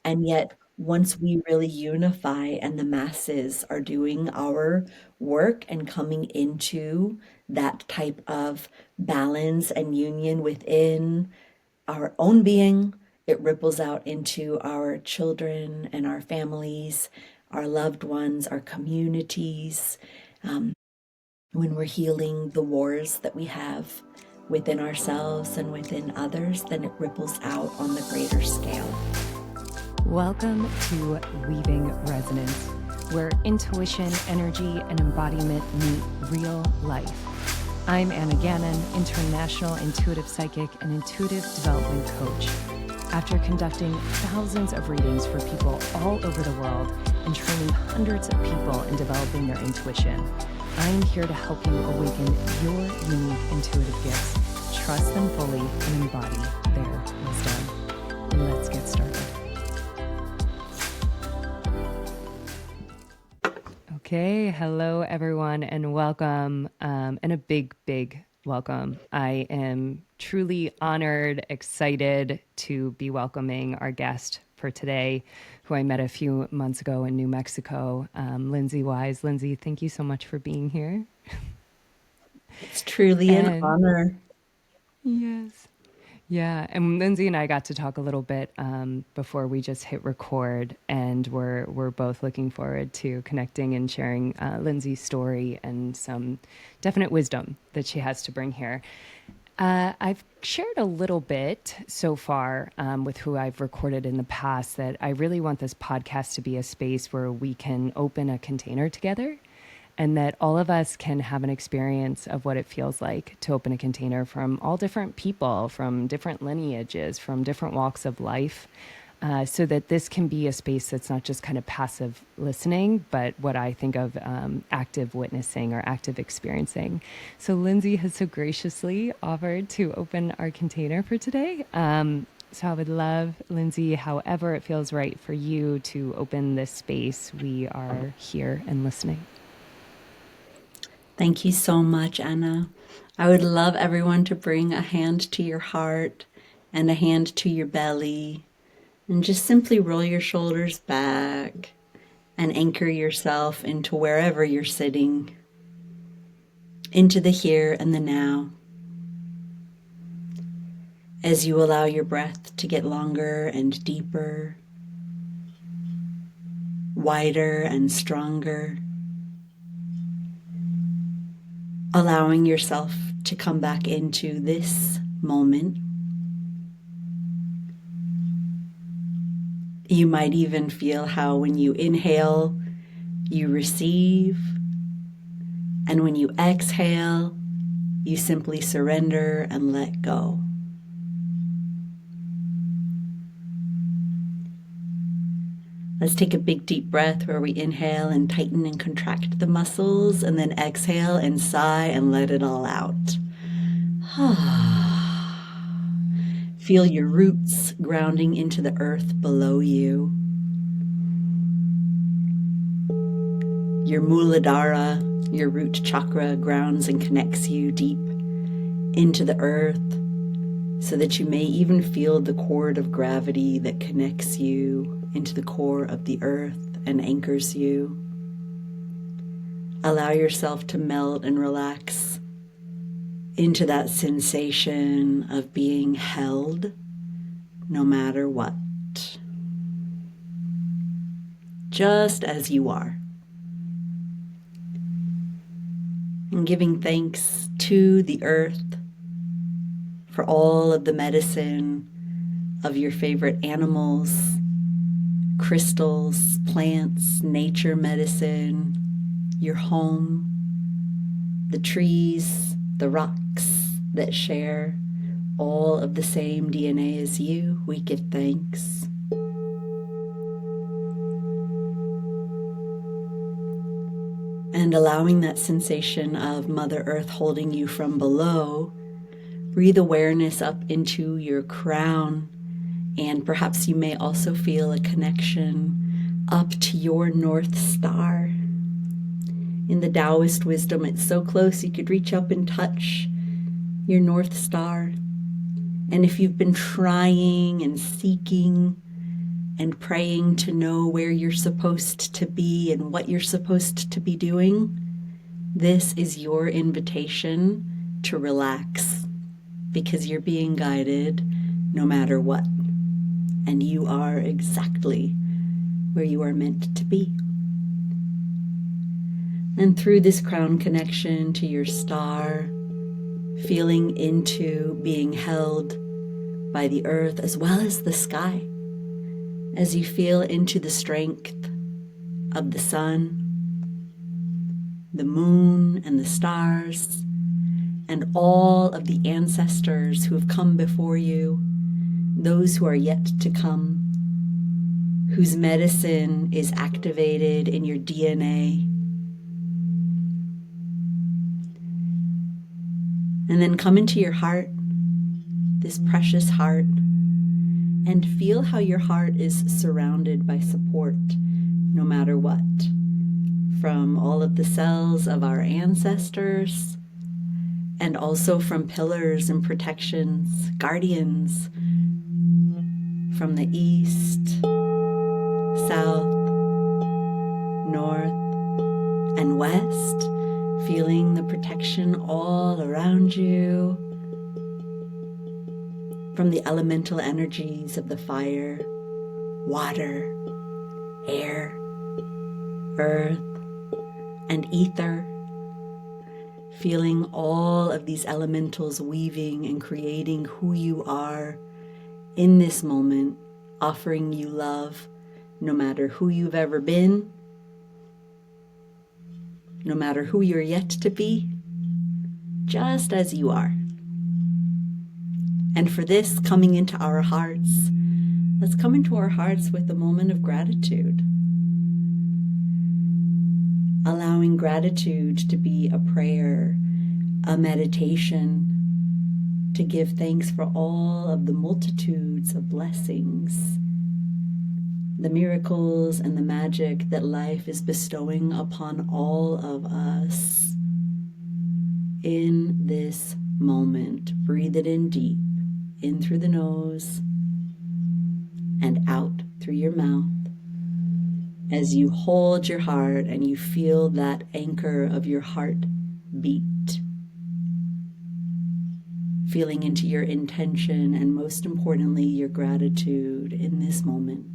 And yet, once we really unify and the masses are doing our work and coming into that type of balance and union within our own being, it ripples out into our children and our families, our loved ones, our communities. When we're healing the wars that we have within ourselves and within others, then it ripples out on the greater scale. Welcome to Weaving Resonance, where intuition, energy, and embodiment meet real life. I'm Anna Gannon, international intuitive psychic and intuitive development coach. After conducting thousands of readings for people all over the world and training hundreds of people in developing their intuition, I'm here to help you awaken your unique intuitive gifts, trust them fully, and embody their wisdom. Let's get started. Okay, hello everyone and welcome, and a big welcome. I am truly honored, excited to be welcoming our guest for today, who I met a few months ago in New Mexico, Lindsey Wise. Lindsey, thank you so much for being here. It's truly an honor. Yes. Yeah, and Lindsey and I got to talk a little bit before we just hit record, and we're both looking forward to connecting and sharing Lindsey's story and some definite wisdom that she has to bring here. I've shared a little bit so far with who I've recorded in the past that I really want this podcast to be a space where we can open a container together, and that all of us can have an experience of what it feels like to open a container from all different people, from different lineages, from different walks of life, so that this can be a space that's not just kind of passive listening, but what I think of active witnessing or active experiencing. So Lindsey has so graciously offered to open our container for today. So I would love, Lindsey, however it feels right for you to open this space. We are here and listening. Thank you so much, Anna. I would love everyone to bring a hand to your heart and a hand to your belly, and just simply roll your shoulders back and anchor yourself into wherever you're sitting, into the here and the now. As you allow your breath to get longer and deeper, wider and stronger, allowing yourself to come back into this moment. You might even feel how when you inhale, you receive, and when you exhale, you simply surrender and let go. Let's take a big deep breath where we inhale and tighten and contract the muscles, and then exhale and sigh and let it all out. Feel your roots grounding into the earth below you. Your Muladhara, your root chakra, grounds and connects you deep into the earth, so that you may even feel the cord of gravity that connects you into the core of the earth and anchors you. Allow yourself to melt and relax into that sensation of being held no matter what, just as you are. And giving thanks to the earth for all of the medicine of your favorite animals, crystals, plants, nature medicine, your home, the trees, the rocks that share all of the same DNA as you. We give thanks. And allowing that sensation of Mother Earth holding you from below, breathe awareness up into your crown, and perhaps you may also feel a connection up to your North Star. In the Taoist wisdom, it's so close you could reach up and touch your North Star. And if you've been trying and seeking and praying to know where you're supposed to be and what you're supposed to be doing, this is your invitation to relax, because you're being guided no matter what. And you are exactly where you are meant to be. And through this crown connection to your star, feeling into being held by the earth as well as the sky, as you feel into the strength of the sun, the moon, and the stars, and all of the ancestors who have come before you, those who are yet to come, whose medicine is activated in your DNA. And then come into your heart, this precious heart, and feel how your heart is surrounded by support, no matter what, from all of the cells of our ancestors, and also from pillars and protections, guardians, from the east, south, north, and west, feeling the protection all around you, from the elemental energies of the fire, water, air, earth, and ether, feeling all of these elementals weaving and creating who you are in this moment, offering you love, no matter who you've ever been, no matter who you're yet to be, just as you are. And for this, coming into our hearts, let's come into our hearts with a moment of gratitude. Allowing gratitude to be a prayer, a meditation, to give thanks for all of the multitudes of blessings, the miracles and the magic that life is bestowing upon all of us in this moment. Breathe it in deep, in through the nose and out through your mouth, as you hold your heart and you feel that anchor of your heart beat, feeling into your intention and, most importantly, your gratitude in this moment.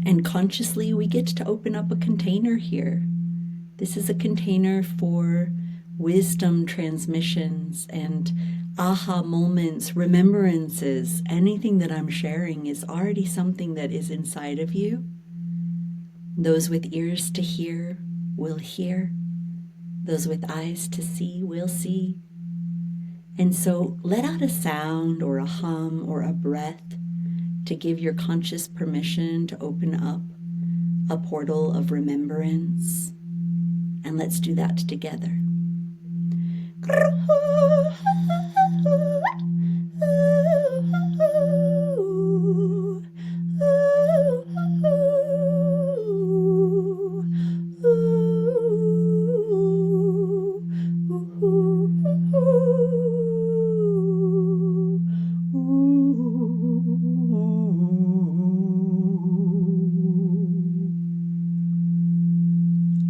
And consciously, we get to open up a container here. This is a container for wisdom transmissions and aha moments, remembrances. Anything that I'm sharing is already something that is inside of you. Those with ears to hear will hear. Those with eyes to see will see. And so let out a sound or a hum or a breath to give your conscious permission to open up a portal of remembrance. And let's do that together.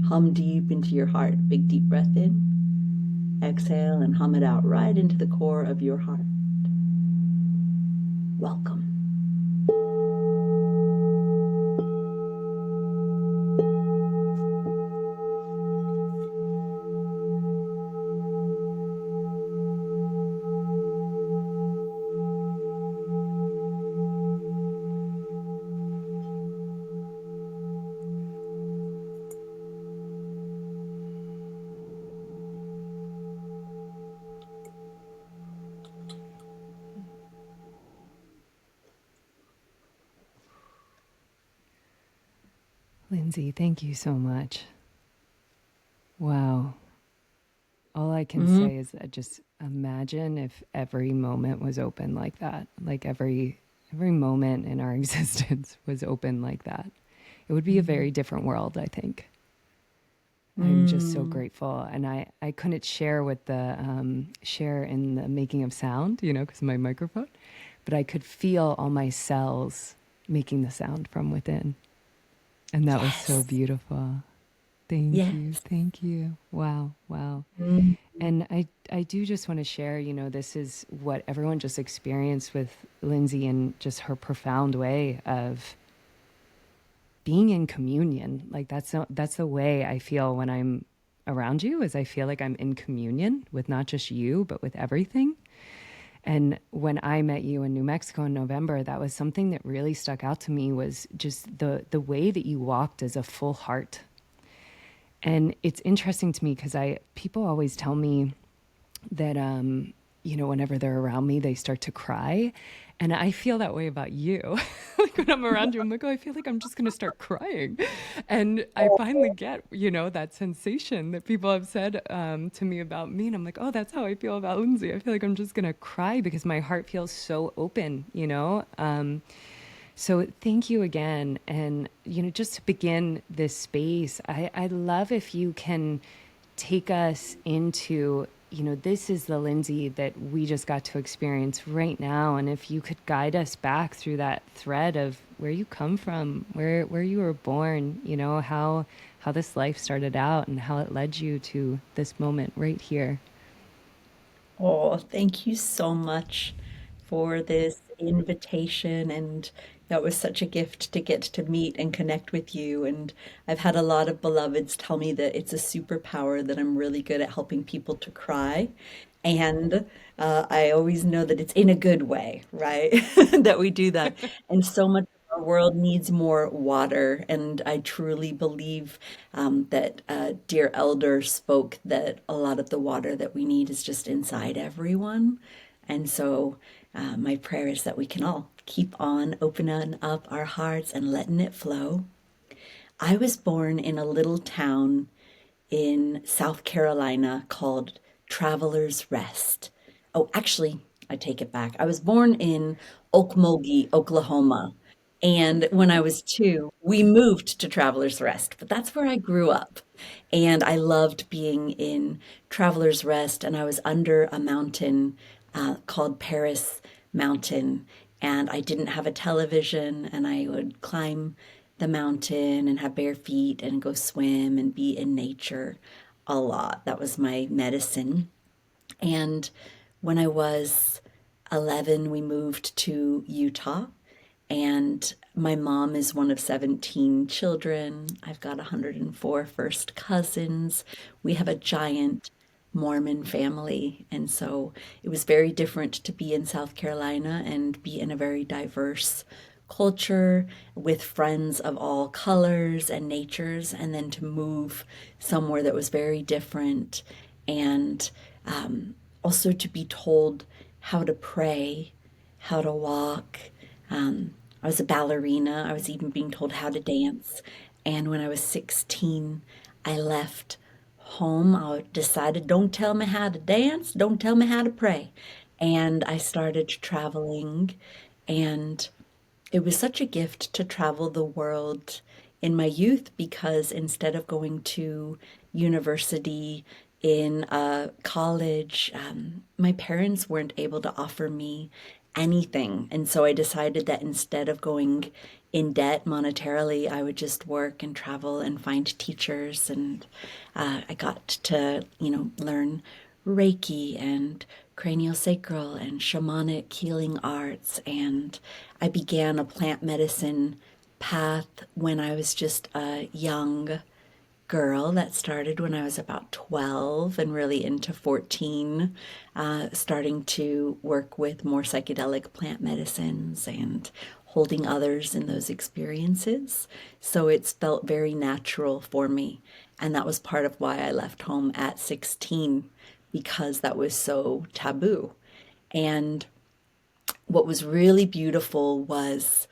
Hum deep into your heart. Big deep breath in. Exhale and hum it out right into the core of your heart. Welcome. Lindsey, thank you so much. Wow. All I can Mm, say is just imagine if every moment was open like that. Like every moment in our existence was open like that. It would be a very different world, I think. I'm just so mm. grateful, and I couldn't share with the share in the making of sound, because of my microphone, but I could feel all my cells making the sound from within, and that was so Yes. beautiful. Thank you, Yes. thank you. Wow, wow. Mm. And I do just want to share, this is what everyone just experienced with Lindsay and just her profound way of being in communion. Like that's the way I feel when I'm around you, is I feel like I'm in communion with not just you, but with everything. And when I met you in New Mexico in November, that was something that really stuck out to me, was just the way that you walked as a full heart. And it's interesting to me because I people always tell me that whenever they're around me they start to cry, and I feel that way about you. Like when I'm around you, I'm like, oh, I feel like I'm just going to start crying. And I finally get that sensation that people have said to me about me, and I'm like, oh, that's how I feel about Lindsay. I feel like I'm just going to cry because my heart feels so open. So thank you again. And, just to begin this space, I'd love if you can take us into, this is the Lindsay that we just got to experience right now. And if you could guide us back through that thread of where you come from, where you were born, how this life started out and how it led you to this moment right here. Oh, thank you so much for this invitation. And that was such a gift to get to meet and connect with you. And I've had a lot of beloveds tell me that it's a superpower that I'm really good at helping people to cry. And I always know that it's in a good way, right? That we do that. And so much of our world needs more water. And I truly believe that dear elder spoke that a lot of the water that we need is just inside everyone. And so my prayer is that we can all keep on opening up our hearts and letting it flow. I was born in a little town in South Carolina called Traveler's Rest. Oh, actually, I take it back. I was born in Okmulgee, Oklahoma. And when I was two, we moved to Traveler's Rest, but that's where I grew up. And I loved being in Traveler's Rest, and I was under a mountain called Paris Mountain. And I didn't have a television, and I would climb the mountain and have bare feet and go swim and be in nature a lot. That was my medicine. And when I was 11, we moved to Utah. And my mom is one of 17 children. I've got 104 first cousins. We have a giant Mormon family. And so it was very different to be in South Carolina and be in a very diverse culture with friends of all colors and natures, and then to move somewhere that was very different. And also to be told how to pray, how to walk. I was a ballerina. I was even being told how to dance. And when I was 16, I left home. I decided, don't tell me how to dance, don't tell me how to pray. And I started traveling, and it was such a gift to travel the world in my youth, because instead of going to university in a college, my parents weren't able to offer me anything. And so I decided that instead of going in debt monetarily, I would just work and travel and find teachers. And I got to, learn Reiki and craniosacral and shamanic healing arts. And I began a plant medicine path when I was just a young girl. That started when I was about 12 and really into 14, starting to work with more psychedelic plant medicines and holding others in those experiences. So it's felt very natural for me. And that was part of why I left home at 16, because that was so taboo. And what was really beautiful was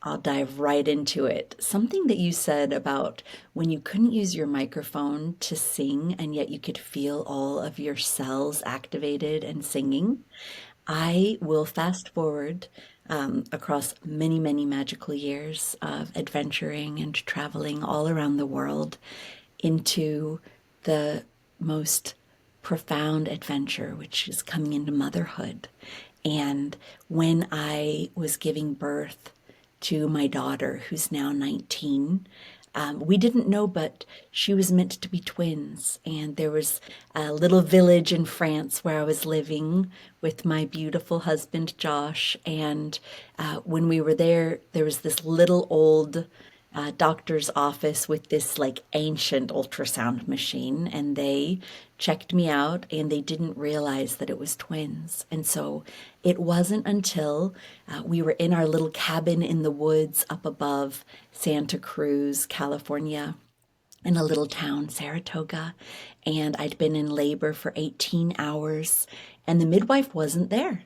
I'll dive right into it. Something that you said about when you couldn't use your microphone to sing and yet you could feel all of your cells activated and singing. I will fast forward across many, many magical years of adventuring and traveling all around the world into the most profound adventure, which is coming into motherhood. And when I was giving birth to my daughter, who's now 19, we didn't know, but she was meant to be twins. And there was a little village in France where I was living with my beautiful husband, Josh. And when we were there, there was this little old doctor's office with this like ancient ultrasound machine, and they checked me out and they didn't realize that it was twins. And so it wasn't until we were in our little cabin in the woods up above Santa Cruz, California, in a little town, Saratoga, and I'd been in labor for 18 hours, and the midwife wasn't there.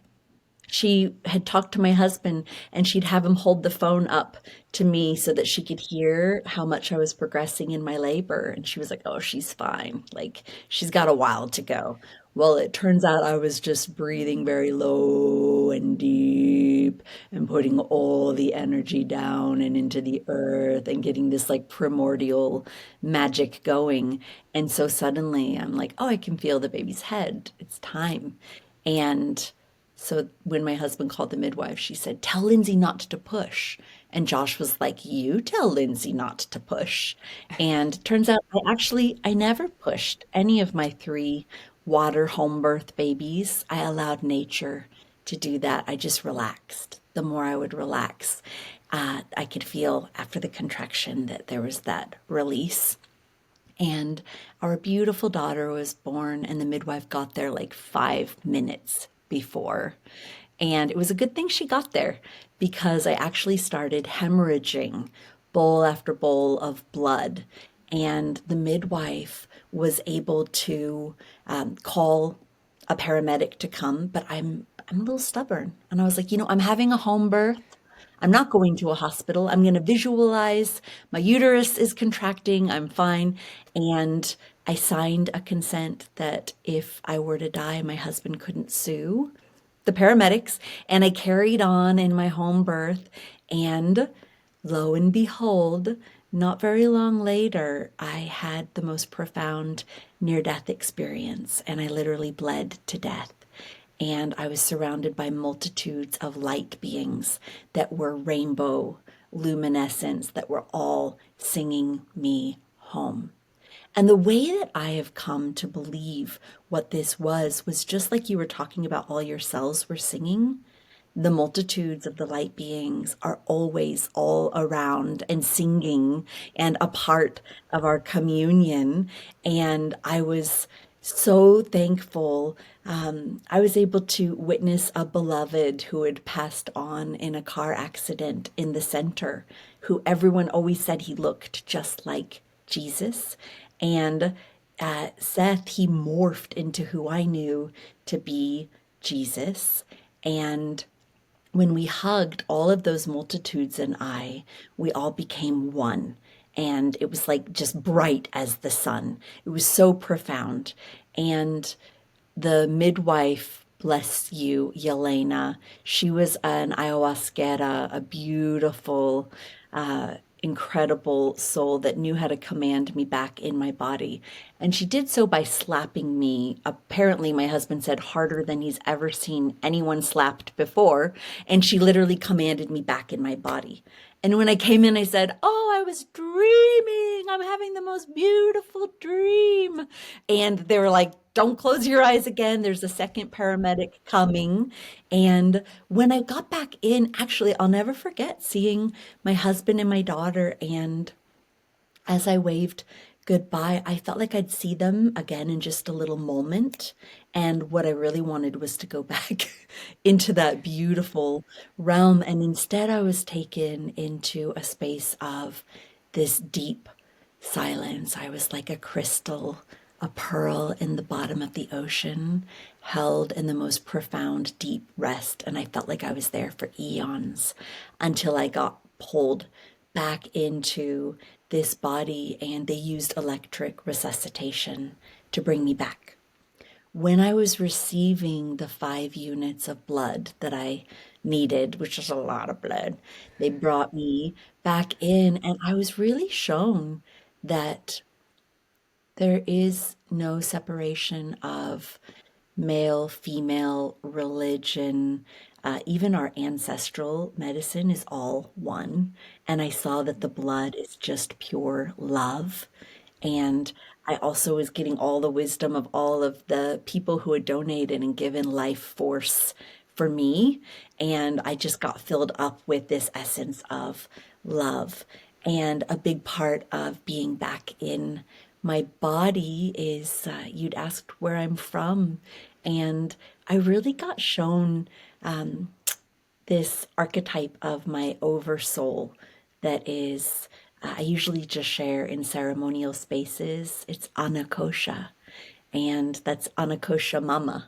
She had talked to my husband and she'd have him hold the phone up to me so that she could hear how much I was progressing in my labor. And she was like, oh, she's fine. Like, she's got a while to go. Well, it turns out I was just breathing very low and deep and putting all the energy down and into the earth and getting this like primordial magic going. And so suddenly I'm like, oh, I can feel the baby's head. It's time. And so when my husband called the midwife, she said, tell Lindsay not to push. And Josh was like, you tell Lindsay not to push. And turns out I never pushed any of my three water home birth babies. I allowed nature to do that. I just relaxed. The more I would relax, I could feel after the contraction that there was that release. And our beautiful daughter was born, and the midwife got there like 5 minutes before. And it was a good thing she got there because I actually started hemorrhaging bowl after bowl of blood. And the midwife was able to call a paramedic to come, but I'm a little stubborn. And I was like, I'm having a home birth. I'm not going to a hospital. I'm going to visualize my uterus is contracting. I'm fine. And I signed a consent that if I were to die, my husband couldn't sue the paramedics. And I carried on in my home birth. And lo and behold, not very long later, I had the most profound near death experience. And I literally bled to death. And I was surrounded by multitudes of light beings that were rainbow luminescence that were all singing me home. And the way that I have come to believe what this was just like you were talking about, all your cells were singing. The multitudes of the light beings are always all around and singing and a part of our communion. And I was so thankful. I was able to witness a beloved who had passed on in a car accident in the center, who everyone always said he looked just like Jesus. And Seth, he morphed into who I knew to be Jesus. And when we hugged, all of those multitudes and we all became one. And it was like just bright as the sun. It was so profound. And the midwife, bless you, Yelena, she was an ayahuasquera, a beautiful, incredible soul that knew how to command me back in my body. And she did so by slapping me. Apparently, my husband said harder than he's ever seen anyone slapped before. And she literally commanded me back in my body. And when I came in, I said, oh, I was dreaming. I'm having the most beautiful dream. And they were like, don't close your eyes again. There's a second paramedic coming. And when I got back in, actually, I'll never forget seeing my husband and my daughter. And as I waved goodbye, I felt like I'd see them again in just a little moment. And what I really wanted was to go back into that beautiful realm. And instead, I was taken into a space of this deep silence. I was like a crystal, a pearl in the bottom of the ocean, held in the most profound, deep rest. And I felt like I was there for eons until I got pulled back into this body, and they used electric resuscitation to bring me back. When I was receiving the 5 units of blood that I needed, which is a lot of blood, they brought me back in, and I was really shown that there is no separation of male, female, religion, even our ancestral medicine is all one. And I saw that the blood is just pure love. And I also was getting all the wisdom of all of the people who had donated and given life force for me. And I just got filled up with this essence of love. And a big part of being back in my body is you'd asked where I'm from. And I really got shown this archetype of my oversoul that is, I usually just share in ceremonial spaces. It's Anakosha, and that's Anakosha Mama.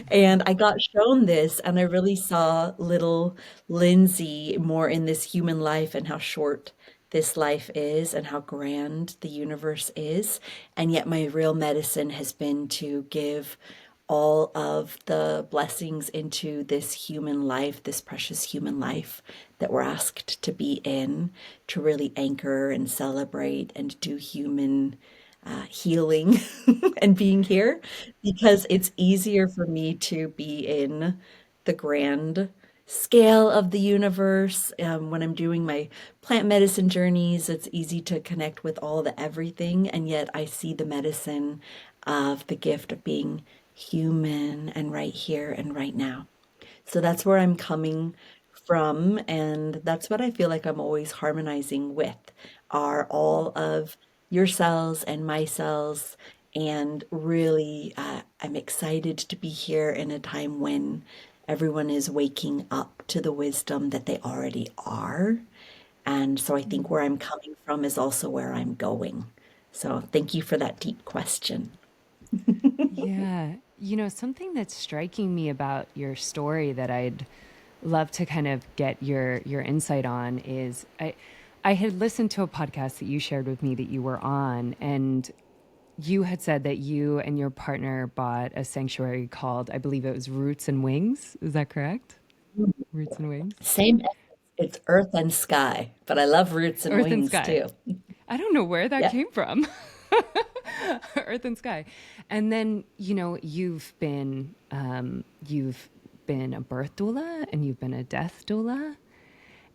And I got shown this, and I really saw little Lindsay more in this human life and how short this life is and how grand the universe is. And yet, my real medicine has been to give all of the blessings into this human life, this precious human life that we're asked to be in, to really anchor and celebrate and do human healing and being here, because it's easier for me to be in the grand scale of the universe. When I'm doing my plant medicine journeys, it's easy to connect with all the everything, and yet I see the medicine of the gift of being human and right here and right now. So that's where I'm coming from, and that's what I feel like I'm always harmonizing with are all of your cells and my cells. And really, I'm excited to be here in a time when everyone is waking up to the wisdom that they already are. And so I think where I'm coming from is also where I'm going. So thank you for that deep question. Yeah. You know, something that's striking me about your story that I'd love to kind of get your insight on is I had listened to a podcast that you shared with me that you were on, and you had said that you and your partner bought a sanctuary called, I believe it was Roots and Wings. Is that correct? Roots and Wings? Same essence. It's earth and sky, but I love roots and Earth and wings Sky. too. I don't know where that Yeah. came from. Earth and Sky. And then, you know, you've been a birth doula and you've been a death doula.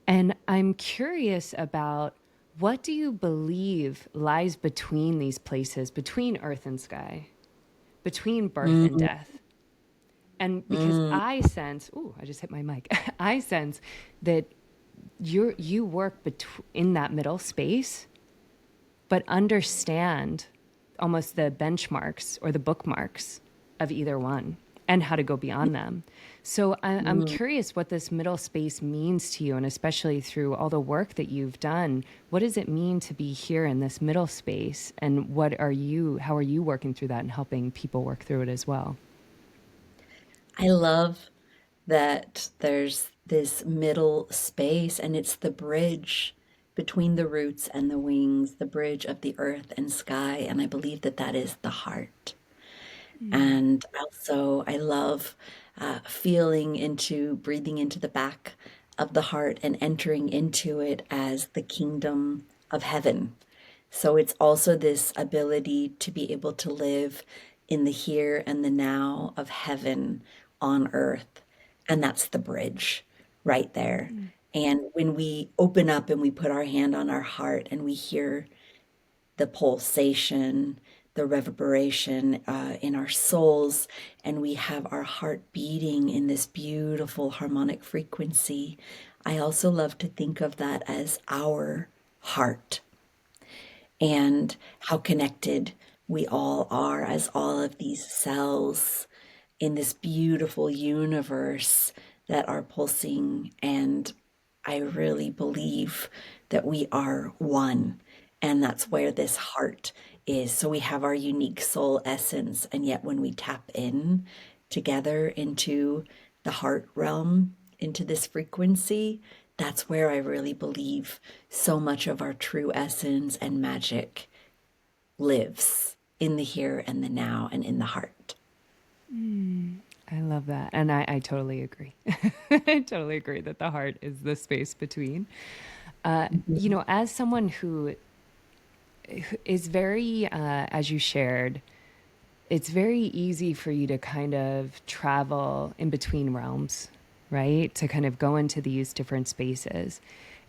And I'm curious about what do you believe lies between these places, between earth and sky, between birth and Mm, death? And because mm. I sense, ooh, I just hit my mic. I sense that you work in that middle space, but understand almost the benchmarks or the bookmarks of either one and how to go beyond them. So I'm curious what this middle space means to you, and especially through all the work that you've done, what does it mean to be here in this middle space? And how are you working through that and helping people work through it as well? I love that there's this middle space, and it's the bridge between the roots and the wings, the bridge of the earth and sky. And I believe that that is the heart. And also, I love feeling into breathing into the back of the heart and entering into it as the kingdom of heaven. So it's also this ability to be able to live in the here and the now of heaven on earth. And that's the bridge right there. And when we open up and we put our hand on our heart and we hear the pulsation, the reverberation in our souls, and we have our heart beating in this beautiful harmonic frequency. I also love to think of that as our heart and how connected we all are as all of these cells in this beautiful universe that are pulsing. And I really believe that we are one. And that's where this heart is. So we have our unique soul essence. And yet, when we tap in together into the heart realm, into this frequency, that's where I really believe so much of our true essence and magic lives, in the here and the now and in the heart. I love that. And I totally agree. I totally agree that the heart is the space between. You Mhm. know, as someone who is very, as you shared, it's very easy for you to kind of travel in between realms, right? To kind of go into these different spaces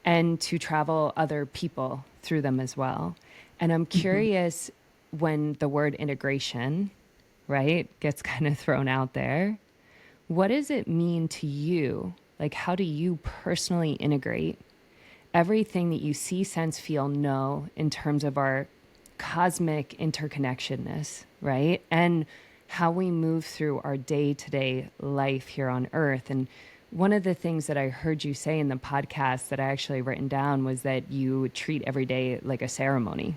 and to travel other people through them as well. And I'm Mhm. curious when the word integration, right, gets kind of thrown out there, what does it mean to you? Like, how do you personally integrate everything that you see, sense, feel, know in terms of our cosmic interconnectedness, right? And how we move through our day to day life here on Earth. And one of the things that I heard you say in the podcast that I actually written down was that you treat every day like a ceremony.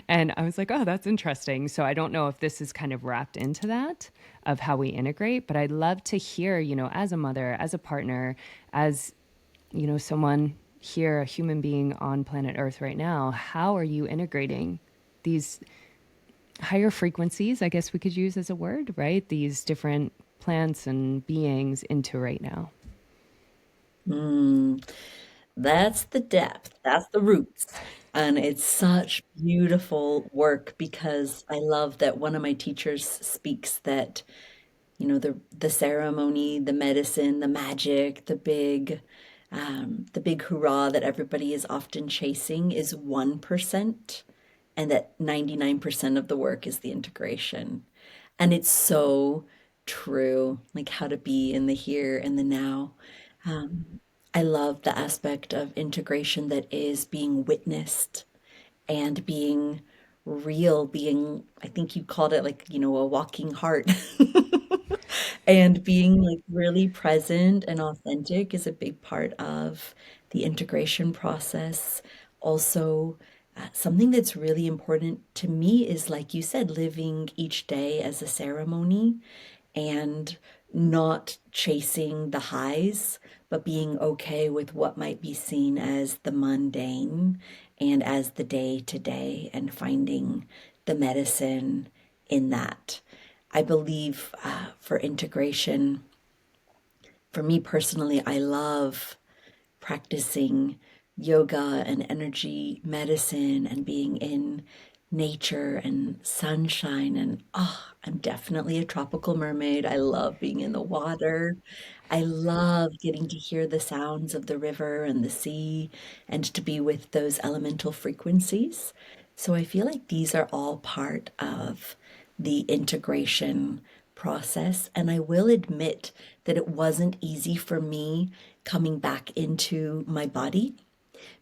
And I was like, oh, that's interesting. So I don't know if this is kind of wrapped into that of how we integrate, but I'd love to hear, you know, as a mother, as a partner, as you know, someone here, a human being on planet Earth right now, how are you integrating these higher frequencies, I guess we could use as a word, right? These different plants and beings into right now. Mm, that's the depth, that's the roots. And it's such beautiful work because I love that one of my teachers speaks that, the ceremony, the medicine, the magic, the big hurrah that everybody is often chasing is 1%, and that 99% of the work is the integration. And it's so true, like how to be in the here and the now. I love the aspect of integration that is being witnessed and being real, being, I think you called it like, a walking heart. And being like really present and authentic is a big part of the integration process. Also, something that's really important to me is, like you said, living each day as a ceremony and not chasing the highs, but being okay with what might be seen as the mundane and as the day to day, and finding the medicine in that. I believe for integration, for me personally, I love practicing yoga and energy medicine and being in nature and sunshine. And I'm definitely a tropical mermaid. I love being in the water. I love getting to hear the sounds of the river and the sea and to be with those elemental frequencies. So I feel like these are all part of the integration process. And I will admit that it wasn't easy for me coming back into my body,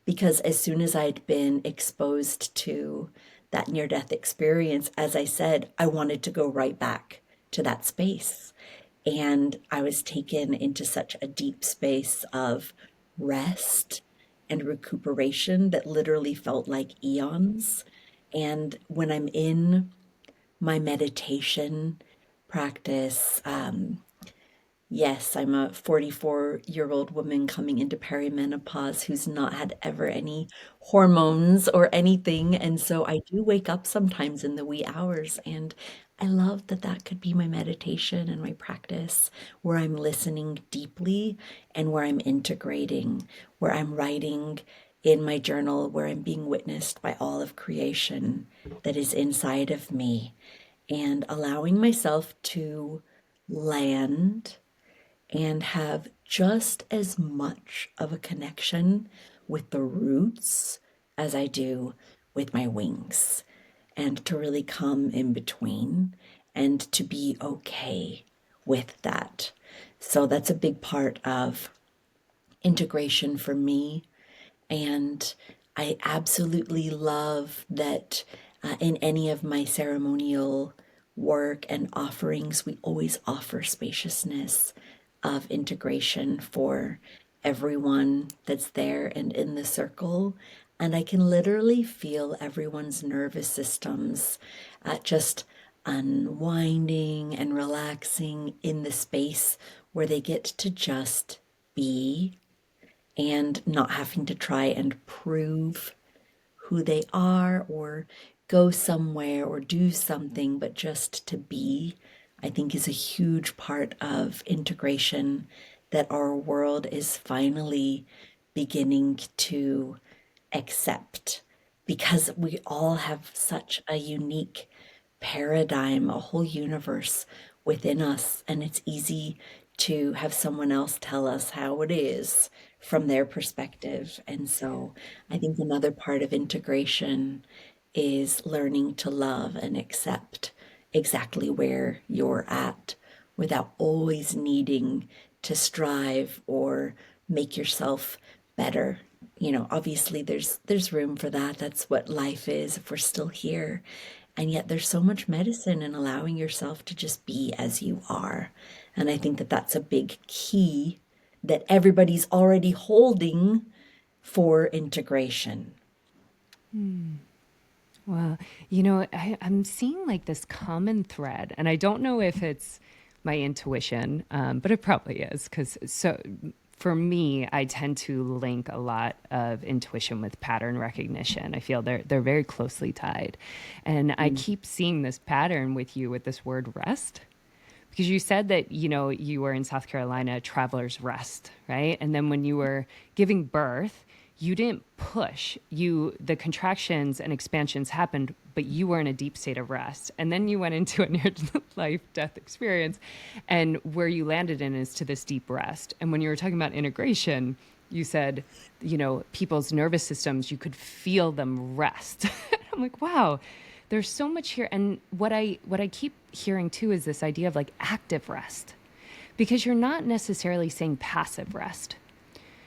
because as soon as I'd been exposed to that near death experience, as I said, I wanted to go right back to that space. And I was taken into such a deep space of rest and recuperation that literally felt like eons. And when I'm in my meditation practice, yes, I'm a 44-year-old woman coming into perimenopause who's not had ever any hormones or anything. And so I do wake up sometimes in the wee hours. And I love that that could be my meditation and my practice, where I'm listening deeply and where I'm integrating, where I'm writing in my journal, where I'm being witnessed by all of creation that is inside of me, and allowing myself to land and have just as much of a connection with the roots as I do with my wings, and to really come in between and to be okay with that. So that's a big part of integration for me. And I absolutely love that in any of my ceremonial work and offerings, we always offer spaciousness of integration for everyone that's there and in the circle. And I can literally feel everyone's nervous systems just unwinding and relaxing in the space where they get to just be and not having to try and prove who they are or go somewhere or do something, but just to be, I think is a huge part of integration that our world is finally beginning to accept because we all have such a unique paradigm, a whole universe within us, and it's easy to have someone else tell us how it is from their perspective. And so I think another part of integration is learning to love and accept exactly where you're at without always needing to strive or make yourself better. You know, obviously there's room for that. That's what life is if we're still here. And yet there's so much medicine in allowing yourself to just be as you are. And I think that that's a big key that everybody's already holding for integration. Well, I'm seeing like this common thread, and I don't know if it's my intuition, but it probably is because for me, I tend to link a lot of intuition with pattern recognition. I feel they're very closely tied, and I Mm. keep seeing this pattern with you with this word rest. Because you said that you were in South Carolina, traveler's rest, right? And then when you were giving birth, you didn't push. The contractions and expansions happened, but you were in a deep state of rest. And then you went into a near life death experience, and where you landed in is to this deep rest. And when you were talking about integration, you said, people's nervous systems, you could feel them rest. I'm like, wow, there's so much here. And what I keep hearing too is this idea of like active rest, because you're not necessarily saying passive rest.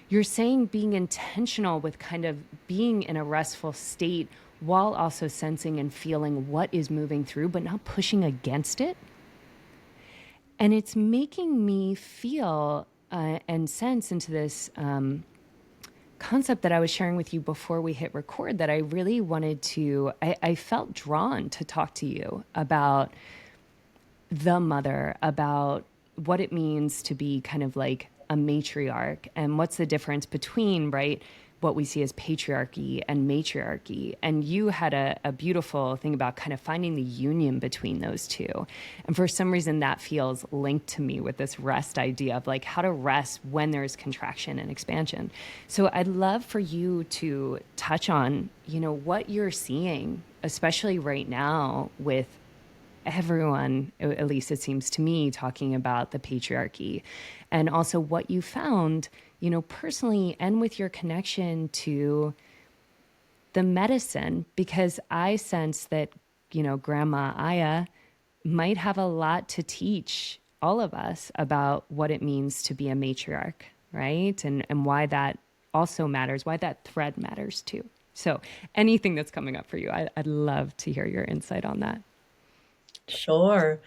You're saying being intentional with kind of being in a restful state while also sensing and feeling what is moving through, but not pushing against it. And it's making me feel and sense into this concept that I was sharing with you before we hit record, that I really wanted to, I felt drawn to talk to you about the mother, about what it means to be kind of like a matriarch, and what's the difference between, right, what we see as patriarchy and matriarchy. And you had a beautiful thing about kind of finding the union between those two. And for some reason, that feels linked to me with this rest idea of like how to rest when there's contraction and expansion. So I'd love for you to touch on, what you're seeing, especially right now with everyone, at least it seems to me, talking about the patriarchy, and also what you found, personally, and with your connection to the medicine, because I sense that, Grandma Aya might have a lot to teach all of us about what it means to be a matriarch, right? And why that also matters, why that thread matters too. So anything that's coming up for you, I'd love to hear your insight on that. Sure.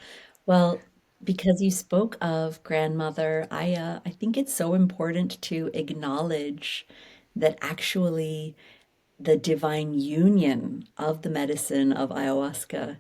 Well, because you spoke of grandmother Aya, I think it's so important to acknowledge that actually the divine union of the medicine of ayahuasca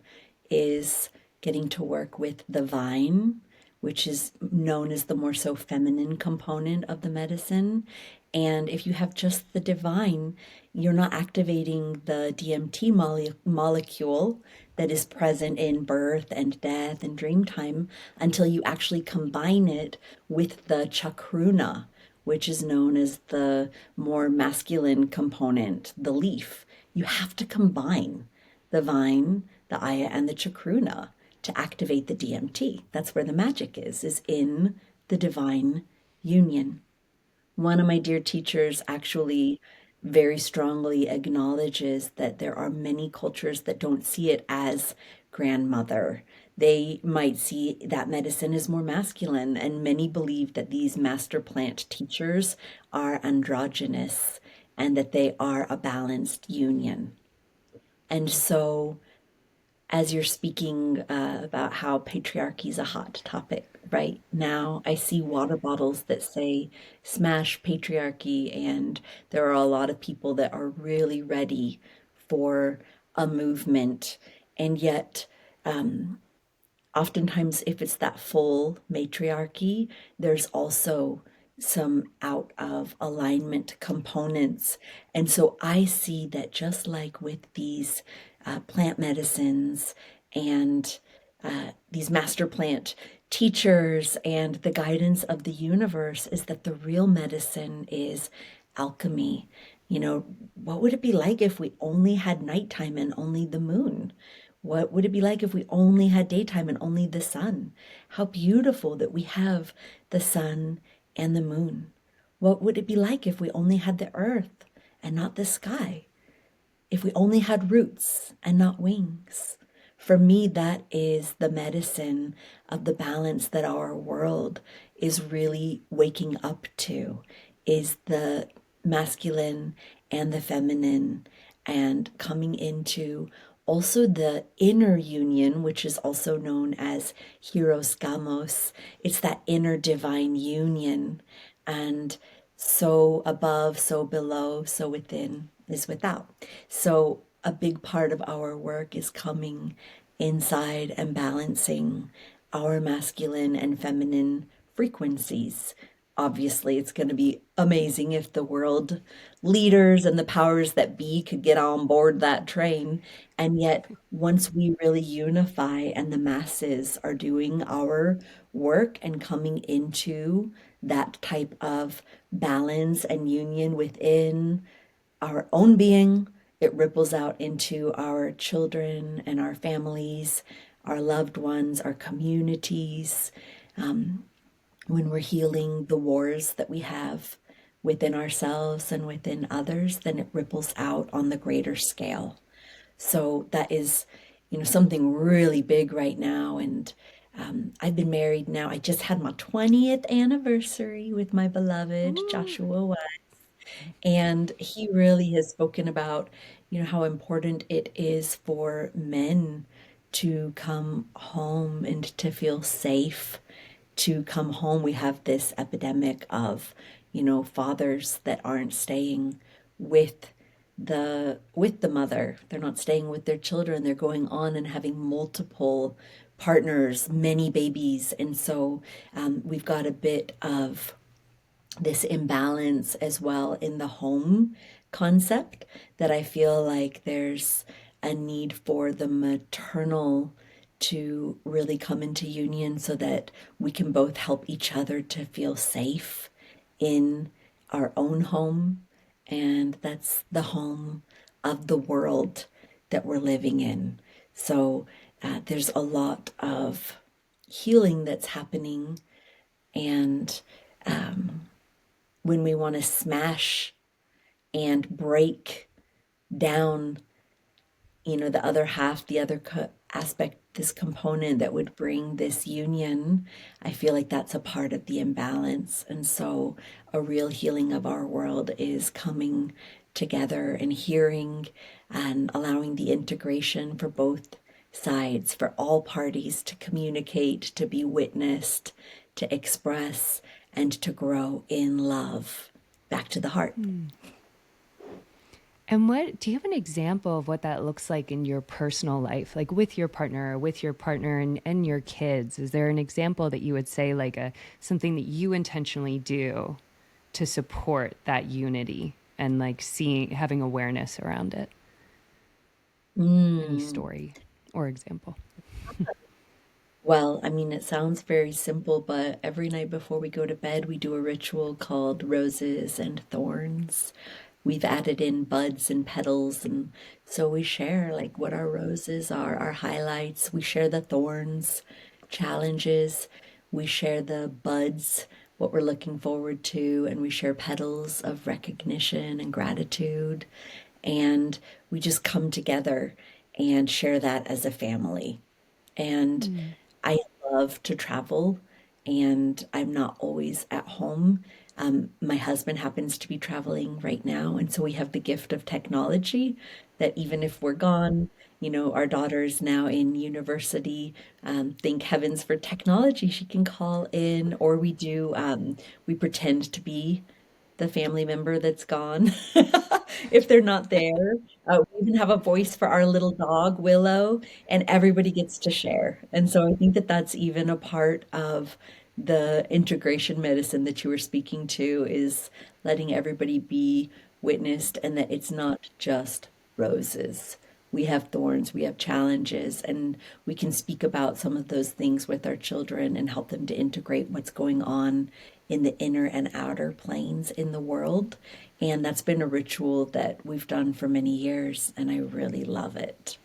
is getting to work with the vine, which is known as the more so feminine component of the medicine. And if you have just the divine, you're not activating the DMT molecule that is present in birth and death and dream time until you actually combine it with the chakruna, which is known as the more masculine component, the leaf. You have to combine the vine, the aya, and the chakruna to activate the DMT. That's where the magic is in the divine union. One of my dear teachers actually very strongly acknowledges that there are many cultures that don't see it as grandmother. They might see that medicine as more masculine, and many believe that these master plant teachers are androgynous and that they are a balanced union. And so as you're speaking about how patriarchy is a hot topic right now, I see water bottles that say smash patriarchy, and there are a lot of people that are really ready for a movement. And yet, oftentimes, if it's that full matriarchy, there's also some out of alignment components. And so I see that just like with these plant medicines and these master plant teachers and the guidance of the universe, is that the real medicine is alchemy. You know, what would it be like if we only had nighttime and only the moon? What would it be like if we only had daytime and only the sun? How beautiful that we have the sun and the moon. What would it be like if we only had the earth and not the sky? If we only had roots and not wings? For me, that is the medicine of the balance that our world is really waking up to, is the masculine and the feminine, and coming into also the inner union, which is also known as Hieros Gamos. It's that inner divine union. And so above, so below, so within is without. So a big part of our work is coming inside and balancing our masculine and feminine frequencies. Obviously, it's going to be amazing if the world leaders and the powers that be could get on board that train. And yet, once we really unify and the masses are doing our work and coming into that type of balance and union within our own being, it ripples out into our children and our families, our loved ones, our communities. When we're healing the wars that we have within ourselves and within others, then it ripples out on the greater scale. So that is, something really big right now. And I've been married now. I just had my 20th anniversary with my beloved Ooh. Joshua West. And he really has spoken about, how important it is for men to come home and to feel safe, to come home. We have this epidemic of, fathers that aren't staying with the mother. They're not staying with their children. They're going on and having multiple partners, many babies. And so we've got a bit of this imbalance as well in the home concept, that I feel like there's a need for the maternal to really come into union so that we can both help each other to feel safe in our own home. And that's the home of the world that we're living in. So there's a lot of healing that's happening. And when we want to smash and break down, the other half, the other aspect, this component that would bring this union, I feel like that's a part of the imbalance. And so a real healing of our world is coming together and hearing and allowing the integration for both sides, for all parties to communicate, to be witnessed, to express, and to grow in love back to the heart. And what do you have an example of what that looks like in your personal life, like with your partner, or with your partner and your kids? Is there an example that you would say, like a something that you intentionally do to support that unity and like seeing, having awareness around it? Any Mm. story or example? Well, I mean, it sounds very simple, but every night before we go to bed, we do a ritual called roses and thorns. We've added in buds and petals, and so we share like what our roses are, our highlights. We share the thorns, challenges. We share the buds, what we're looking forward to, and we share petals of recognition and gratitude. And we just come together and share that as a family. And Mm. I love to travel, and I'm not always at home. My husband happens to be traveling right now, and so we have the gift of technology that even if we're gone, our daughter's now in university. Thank heavens for technology. She can call in, or we pretend to be the family member that's gone if they're not there. We even have a voice for our little dog, Willow, and everybody gets to share. And so I think that that's even a part of the integration medicine that you were speaking to is letting everybody be witnessed and that it's not just roses. We have thorns, we have challenges, and we can speak about some of those things with our children and help them to integrate what's going on in the inner and outer planes in the world. And that's been a ritual that we've done for many years, and I really love it.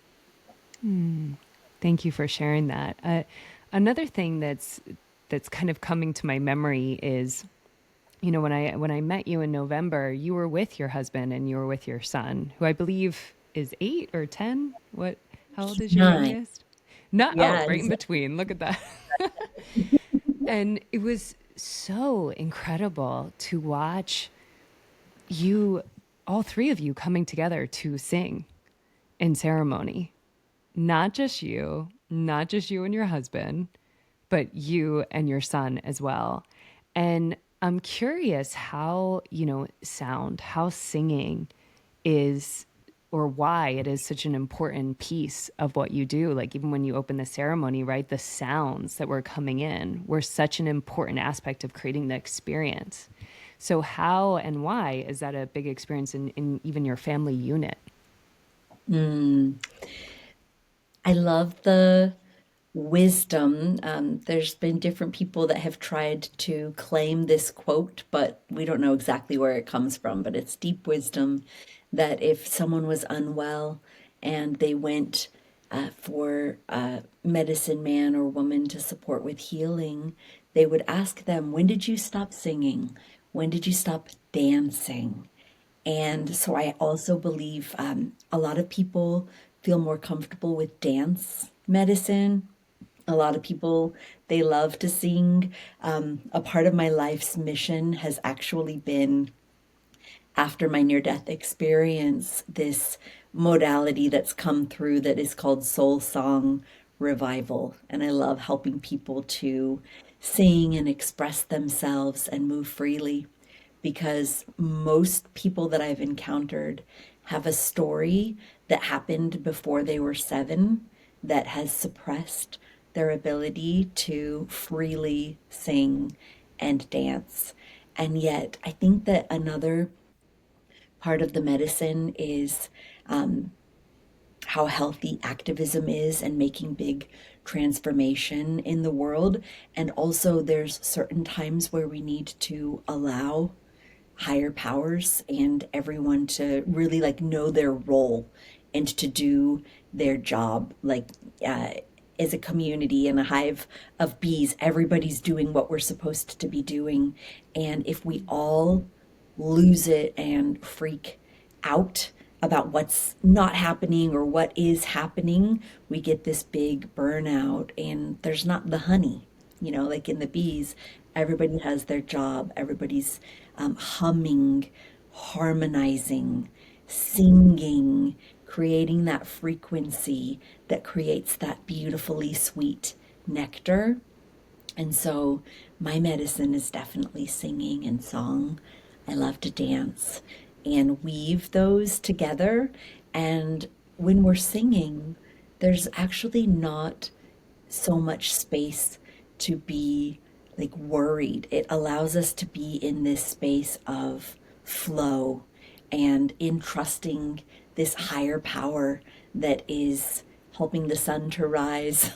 Thank you for sharing that. Another thing that's kind of coming to my memory is, you know, when I met you in November, you were with your husband and you were with your son, who I believe is 8 or 10. What? How old is your Nine. youngest? Not. Oh, Yeah, right in between. Look at that. And it was so incredible to watch you, all three of you, coming together to sing in ceremony. Not just you and your husband, but you and your son as well. And I'm curious how, sound, how singing is, or why it is such an important piece of what you do. Like, even when you open the ceremony, right? The sounds that were coming in were such an important aspect of creating the experience. So, how and why is that a big experience in even your family unit? I love the wisdom. There's been different people that have tried to claim this quote, but we don't know exactly where it comes from. But it's deep wisdom that if someone was unwell and they went for a medicine man or woman to support with healing, they would ask them, when did you stop singing? When did you stop dancing? And so I also believe a lot of people feel more comfortable with dance medicine. A lot of people, they love to sing. A part of my life's mission has actually been, after my near death experience, this modality that's come through that is called soul song revival. And I love helping people to sing and express themselves and move freely because most people that I've encountered have a story that happened before they were 7 that has suppressed their ability to freely sing and dance. And yet, I think that another part of the medicine is how healthy activism is and making big transformation in the world. And also, there's certain times where we need to allow higher powers and everyone to really like know their role and to do their job like uh, as a community in a hive of bees, everybody's doing what we're supposed to be doing, and if we all lose it and freak out about what's not happening or what is happening, we get this big burnout and there's not the honey. Like in the bees, everybody has their job, everybody's humming, harmonizing, singing, creating that frequency that creates that beautifully sweet nectar. And so my medicine is definitely singing and song. I love to dance and weave those together. And when we're singing, there's actually not so much space to be like worried. It allows us to be in this space of flow and in trusting this higher power that is helping the sun to rise,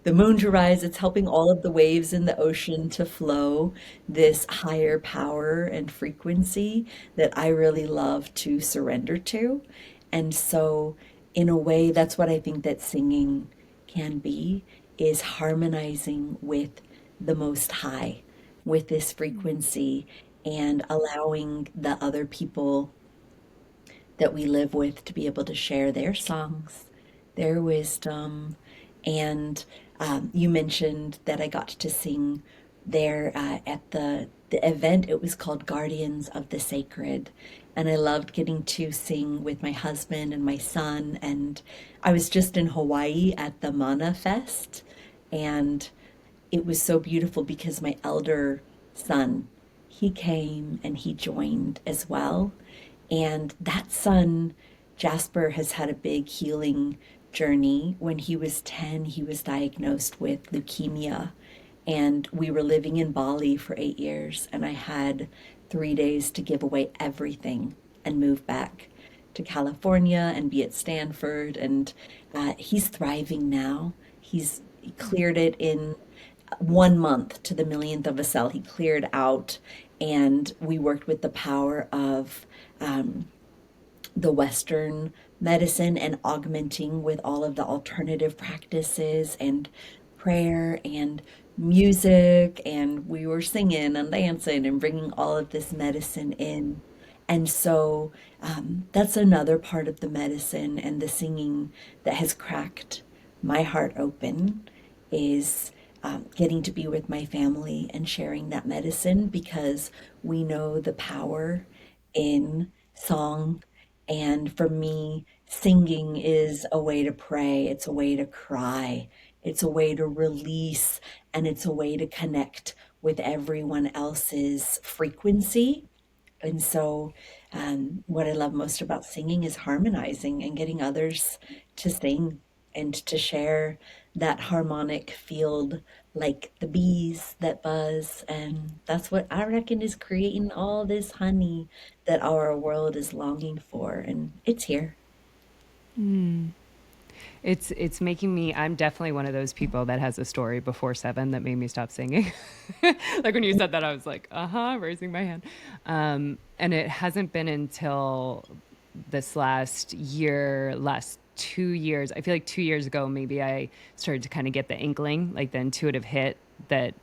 the moon to rise. It's helping all of the waves in the ocean to flow, this higher power and frequency that I really love to surrender to. And so, in a way, that's what I think that singing can be, is harmonizing with the Most High, with this frequency, and allowing the other people that we live with to be able to share their songs, their wisdom. And you mentioned that I got to sing there at the event. It was called Guardians of the Sacred. And I loved getting to sing with my husband and my son. And I was just in Hawaii at the Mana Fest. And it was so beautiful because my elder son, he came and he joined as well. And that son, Jasper, has had a big healing journey. When he was 10, he was diagnosed with leukemia. And we were living in Bali for 8 years, and I had 3 days to give away everything and move back to California and be at Stanford. And he's thriving now. He cleared it in 1 month to the millionth of a cell. He cleared out, and we worked with the power of the Western medicine and augmenting with all of the alternative practices and prayer and music. And we were singing and dancing and bringing all of this medicine in. And so that's another part of the medicine and the singing that has cracked my heart open is getting to be with my family and sharing that medicine because we know the power in song. And for me, singing is a way to pray, it's a way to cry, it's a way to release, and it's a way to connect with everyone else's frequency. And so, what I love most about singing is harmonizing and getting others to sing and to share that harmonic field like the bees that buzz. And that's what I reckon is creating all this honey that our world is longing for. And it's here. It's making me, I'm definitely one of those people that has a story before 7 that made me stop singing. Like when you said that, I was like, uh-huh, raising my hand. And it hasn't been until this last year, last 2 years, I feel like 2 years ago, maybe I started to kind of get the inkling, like the intuitive hit that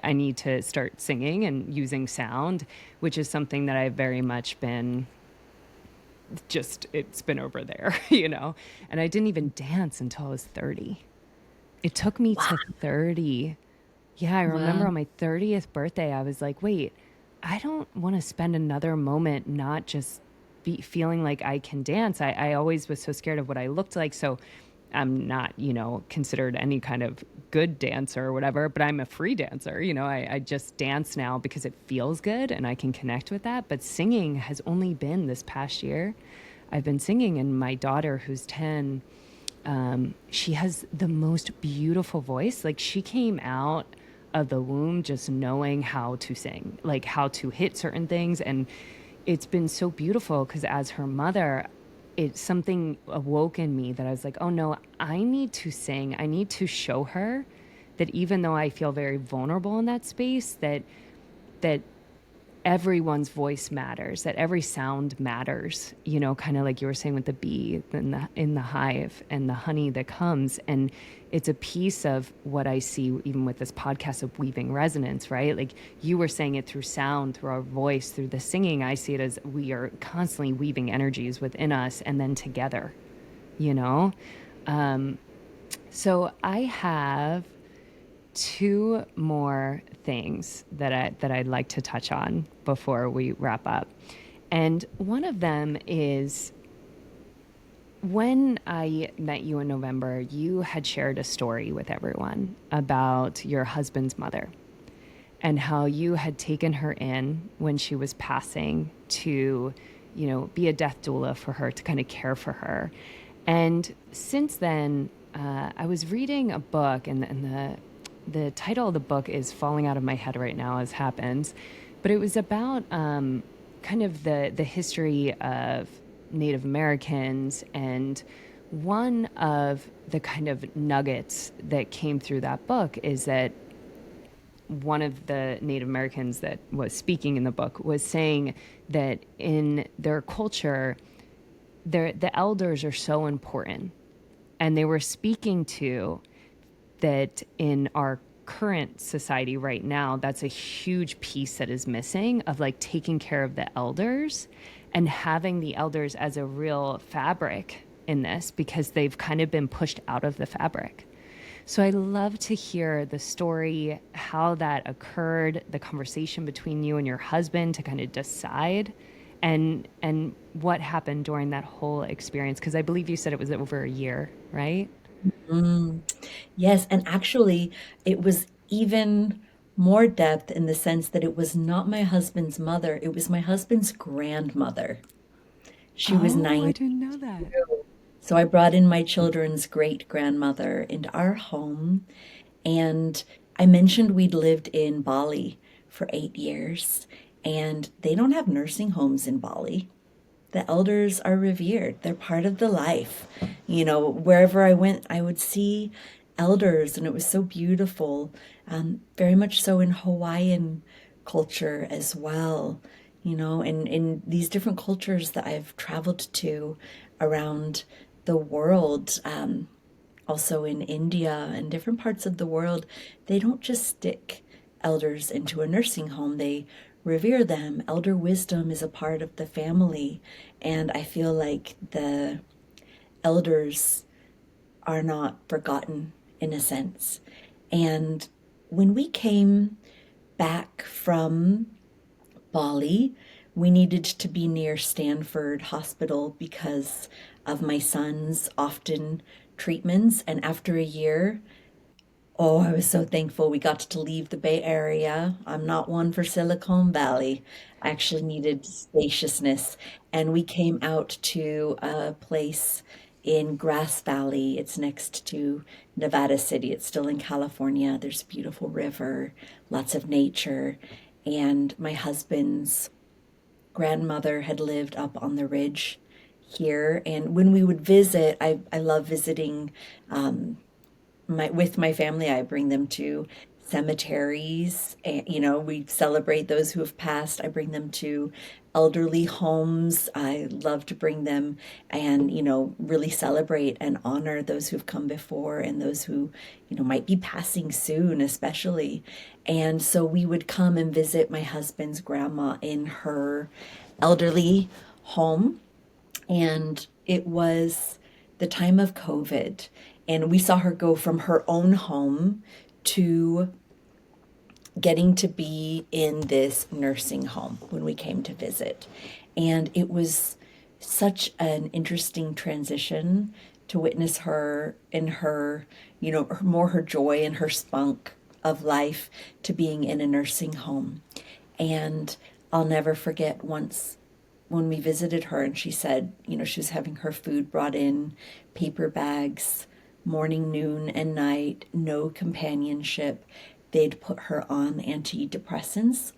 I need to start singing and using sound, which is something that I've very much been just, it's been over there, you know? And I didn't even dance until I was 30. It took me Wow. to 30. Yeah, I remember Wow. on my 30th birthday, I was like, wait, I don't want to spend another moment not just feeling like I can dance. I always was so scared of what I looked like. So I'm not, considered any kind of good dancer or whatever, but I'm a free dancer. I just dance now because it feels good and I can connect with that. But singing has only been this past year. I've been singing, and my daughter, who's 10, she has the most beautiful voice. Like, she came out of the womb just knowing how to sing, like how to hit certain things. And it's been so beautiful because as her mother, something awoke in me that I was like, oh no, I need to sing. I need to show her that even though I feel very vulnerable in that space, that everyone's voice matters, that every sound matters, kind of like you were saying with the bee in the hive and the honey that comes. And it's a piece of what I see even with this podcast of weaving resonance, right? Like you were saying it through sound, through our voice, through the singing. I see it as we are constantly weaving energies within us and then together, you know? So I have two more things that I'd like to touch on before we wrap up. And one of them is when I met you in November, you had shared a story with everyone about your husband's mother and how you had taken her in when she was passing to, be a death doula for her, to kind of care for her. And since then, I was reading a book, and the title of the book is falling out of my head right now, as happens, but it was about kind of the history of Native Americans. And one of the kind of nuggets that came through that book is that one of the Native Americans that was speaking in the book was saying that in their culture, the elders are so important. And they were speaking to that in our current society right now, that's a huge piece that is missing, of like taking care of the elders and having the elders as a real fabric in this, because they've kind of been pushed out of the fabric. So I love to hear the story, how that occurred, the conversation between you and your husband to kind of decide, and what happened during that whole experience, because I believe you said it was over a year, right? Mm. Yes, and actually, it was even more depth in the sense that it was not my husband's mother, it was my husband's grandmother. She was Oh, I 90. didn't know that. So I brought in my children's great grandmother into our home. And I mentioned we'd lived in Bali for 8 years, and they don't have nursing homes in Bali. The elders are revered. They're part of the life. Wherever I went, I would see elders, and it was so beautiful. Very much so in Hawaiian culture as well. And in these different cultures that I've traveled to around the world, also in India and different parts of the world, they don't just stick elders into a nursing home, they revere them. Elder wisdom is a part of the family, and I feel like the elders are not forgotten in a sense. And when we came back from Bali, we needed to be near Stanford Hospital because of my son's often treatments. And after a year, oh, I was so thankful we got to leave the Bay Area. I'm not one for Silicon Valley. I actually needed spaciousness. And we came out to a place in Grass Valley. It's next to Nevada City. It's still in California. There's a beautiful river, lots of nature. And my husband's grandmother had lived up on the ridge here. And when we would visit, I love visiting with my family. I bring them to cemeteries, and we celebrate those who have passed. I bring them to elderly homes. I love to bring them and really celebrate and honor those who've come before and those who might be passing soon, especially. And so we would come and visit my husband's grandma in her elderly home, and it was the time of COVID. And we saw her go from her own home to getting to be in this nursing home when we came to visit. And it was such an interesting transition to witness her in her, more her joy and her spunk of life to being in a nursing home. And I'll never forget once when we visited her and she said, she was having her food brought in, paper bags, morning, noon, and night, no companionship. They'd put her on antidepressants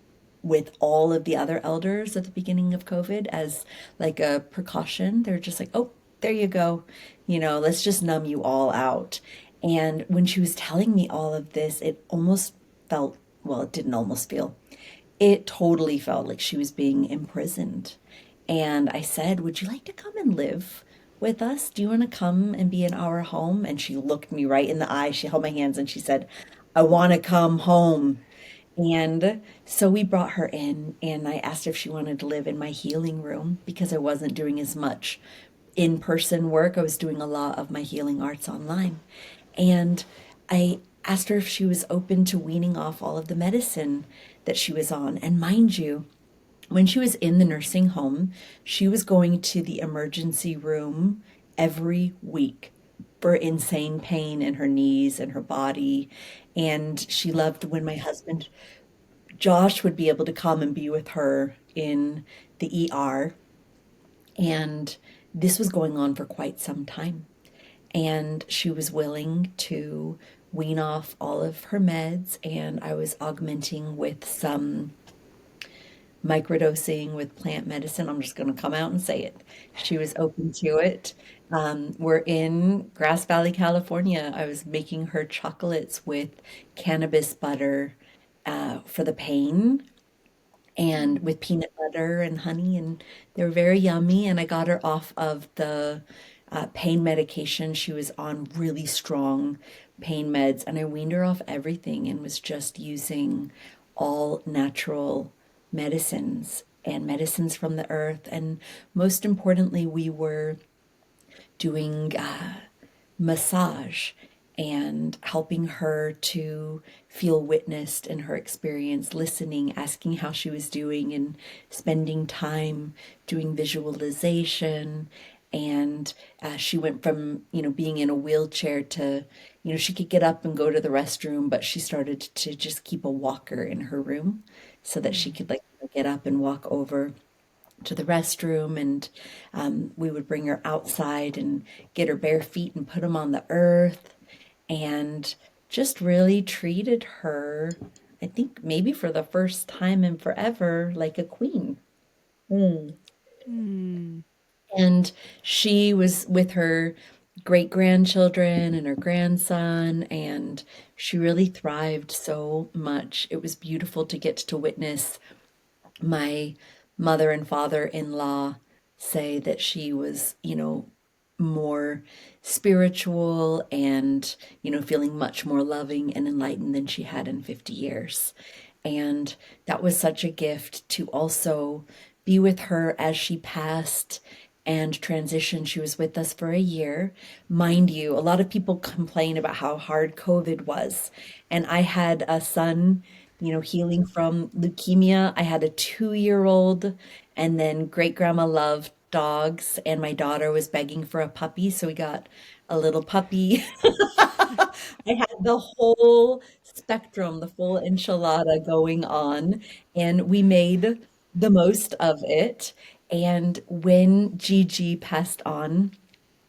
with all of the other elders at the beginning of COVID as like a precaution. They're just like, oh, there you go. Let's just numb you all out. And when she was telling me all of this, it almost felt, well, it didn't almost feel, it totally felt like she was being imprisoned. And I said, would you like to come and live with us? Do you want to come and be in our home? And she looked me right in the eye. She held my hands and she said, I want to come home. And so we brought her in, and I asked if she wanted to live in my healing room because I wasn't doing as much in person work. I was doing a lot of my healing arts online. And I asked her if she was open to weaning off all of the medicine that she was on. And mind you, when she was in the nursing home, she was going to the emergency room every week for insane pain in her knees and her body. And she loved when my husband, Josh, would be able to come and be with her in the ER. And this was going on for quite some time. And she was willing to wean off all of her meds, and I was augmenting with some microdosing with plant medicine. I'm just going to come out and say it. She was open to it. We're in Grass Valley, California. I was making her chocolates with cannabis butter for the pain and with peanut butter and honey, and they were very yummy. And I got her off of the pain medication. She was on really strong pain meds, and I weaned her off everything and was just using all natural medicines and medicines from the earth. And most importantly, we were doing massage and helping her to feel witnessed in her experience, listening, asking how she was doing, and spending time doing visualization. And she went from, being in a wheelchair to, she could get up and go to the restroom, but she started to just keep a walker in her room so that she could like get up and walk over to the restroom. And we would bring her outside and get her bare feet and put them on the earth and just really treated her, I think maybe for the first time in forever, like a queen. Mm. Mm. And she was with her great grandchildren and her grandson, and she really thrived so much. It was beautiful to get to witness my mother and father-in-law say that she was, more spiritual and, feeling much more loving and enlightened than she had in 50 years. And that was such a gift to also be with her as she passed and transitioned. She was with us for a year. Mind you, a lot of people complain about how hard COVID was. And I had a son, healing from leukemia. I had a 2-year-old, and then great grandma loved dogs, and my daughter was begging for a puppy, so we got a little puppy. I had the whole spectrum, the full enchilada going on, and we made the most of it. And when Gigi passed on,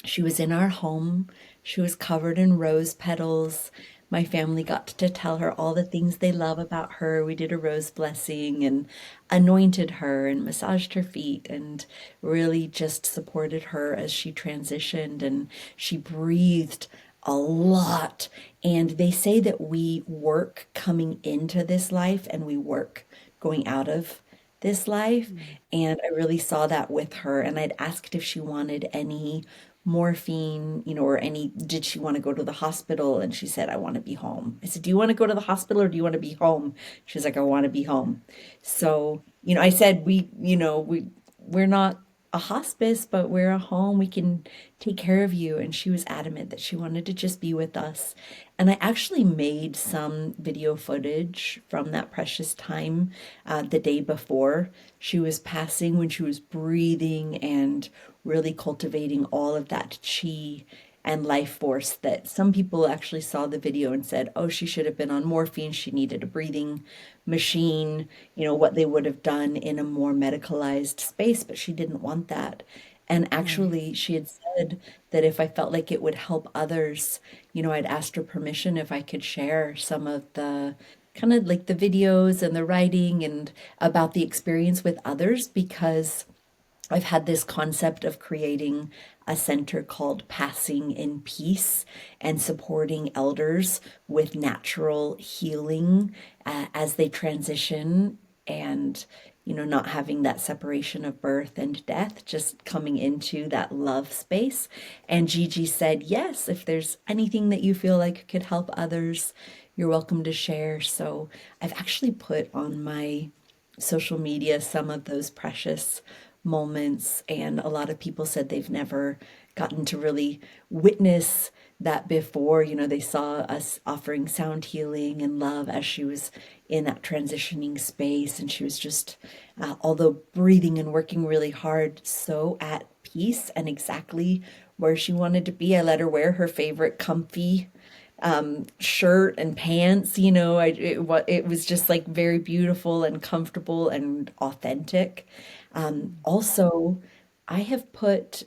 she was in our home. She was covered in rose petals. My family got to tell her all the things they love about her. We did a rose blessing and anointed her and massaged her feet and really just supported her as she transitioned. And she breathed a lot. And they say that we work coming into this life and we work going out of this life. Mm. And I really saw that with her. And I'd asked if she wanted any morphine, or any, did she want to go to the hospital? And she said, I want to be home. I said, do you want to go to the hospital or do you want to be home? She's like, I want to be home. So, I said, we're not a hospice, but we're a home. We can take care of you. And she was adamant that she wanted to just be with us. And I actually made some video footage from that precious time, the day before she was passing, when she was breathing and really cultivating all of that chi and life force, that some people actually saw the video and said, oh, she should have been on morphine. She needed a breathing machine, what they would have done in a more medicalized space, but she didn't want that. And Right. actually, she had said that if I felt like it would help others, I'd asked her permission if I could share some of the kind of like the videos and the writing and about the experience with others, because I've had this concept of creating a center called Passing in Peace and supporting elders with natural healing as they transition, and, not having that separation of birth and death, just coming into that love space. And Gigi said, yes, if there's anything that you feel like could help others, you're welcome to share. So I've actually put on my social media some of those precious moments, and a lot of people said they've never gotten to really witness that before. They saw us offering sound healing and love as she was in that transitioning space, and she was just, although breathing and working really hard, so at peace and exactly where she wanted to be. I let her wear her favorite comfy shirt and pants. It was just like very beautiful and comfortable and authentic. Also, I have put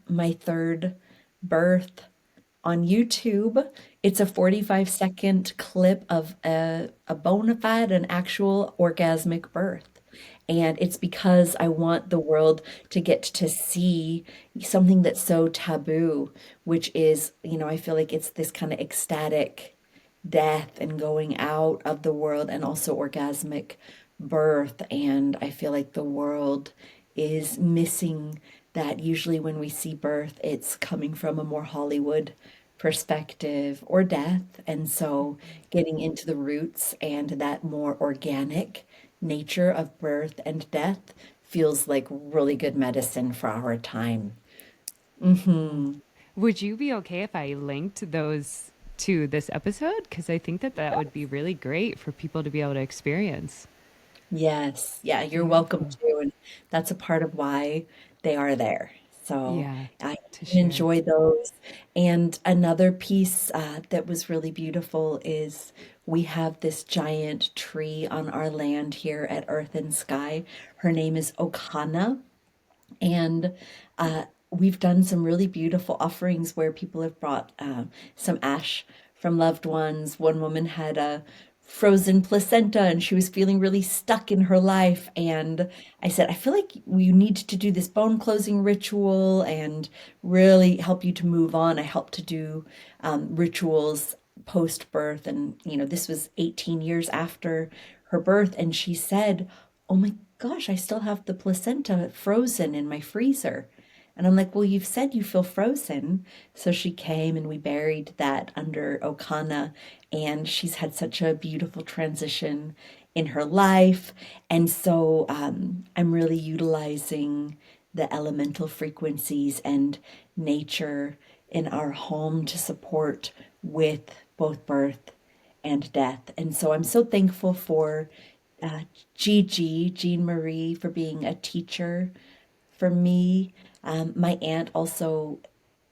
my third birth on YouTube. It's a 45-second clip of a bona fide, an actual orgasmic birth. And it's because I want the world to get to see something that's so taboo, which is, I feel like it's this kind of ecstatic death and going out of the world, and also orgasmic birth. And I feel like the world is missing that. Usually when we see birth, it's coming from a more Hollywood perspective or death. And so getting into the roots and that more organic nature of birth and death feels like really good medicine for our time. Oh. Hmm. Would you be okay if I linked those to this episode? Because I think that that would be really great for people to be able to experience. Yes. Yeah, you're welcome Beautiful. to. And that's a part of why they are there. So Yeah, I to share. enjoy those. And another piece that was really beautiful is we have this giant tree on our land here at Earth and Sky. Her name is Okana. And we've done some really beautiful offerings where people have brought some ash from loved ones. One woman had a frozen placenta and she was feeling really stuck in her life. And I said, I feel like you need to do this bone closing ritual and really help you to move on. I helped to do rituals post birth. And, this was 18 years after her birth. And she said, oh my gosh, I still have the placenta frozen in my freezer. And I'm like, well, you've said you feel frozen. So she came and we buried that under Okana. And she's had such a beautiful transition in her life. And so I'm really utilizing the elemental frequencies and nature in our home to support with both birth and death. And so I'm so thankful for uh, Jean Marie, for being a teacher for me. My aunt also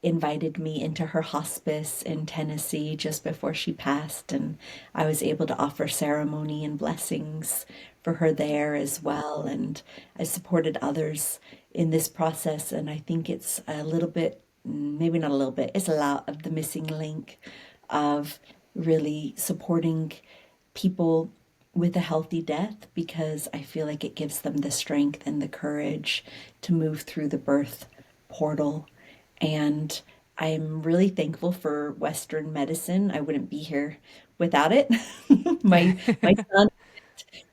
invited me into her hospice in Tennessee just before she passed, and I was able to offer ceremony and blessings for her there as well. And I supported others in this process, and I think it's a little bit, maybe not a little bit, it's a lot of the missing link of really supporting people with a healthy death, because I feel like it gives them the strength and the courage to move through the birth portal. And I'm really thankful for Western medicine. I wouldn't be here without it. My son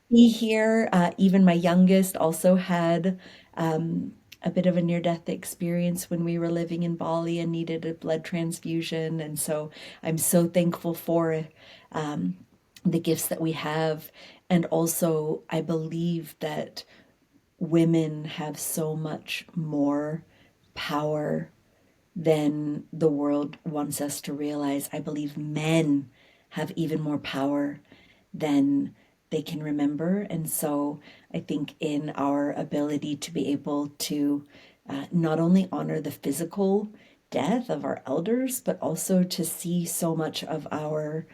be here. Even my youngest also had a bit of a near-death experience when we were living in Bali and needed a blood transfusion. And so I'm so thankful for um, the gifts that we have. And also, I believe that women have so much more power than the world wants us to realize. I believe men have even more power than they can remember. And so I think in our ability to be able to not only honor the physical death of our elders, but also to see so much of our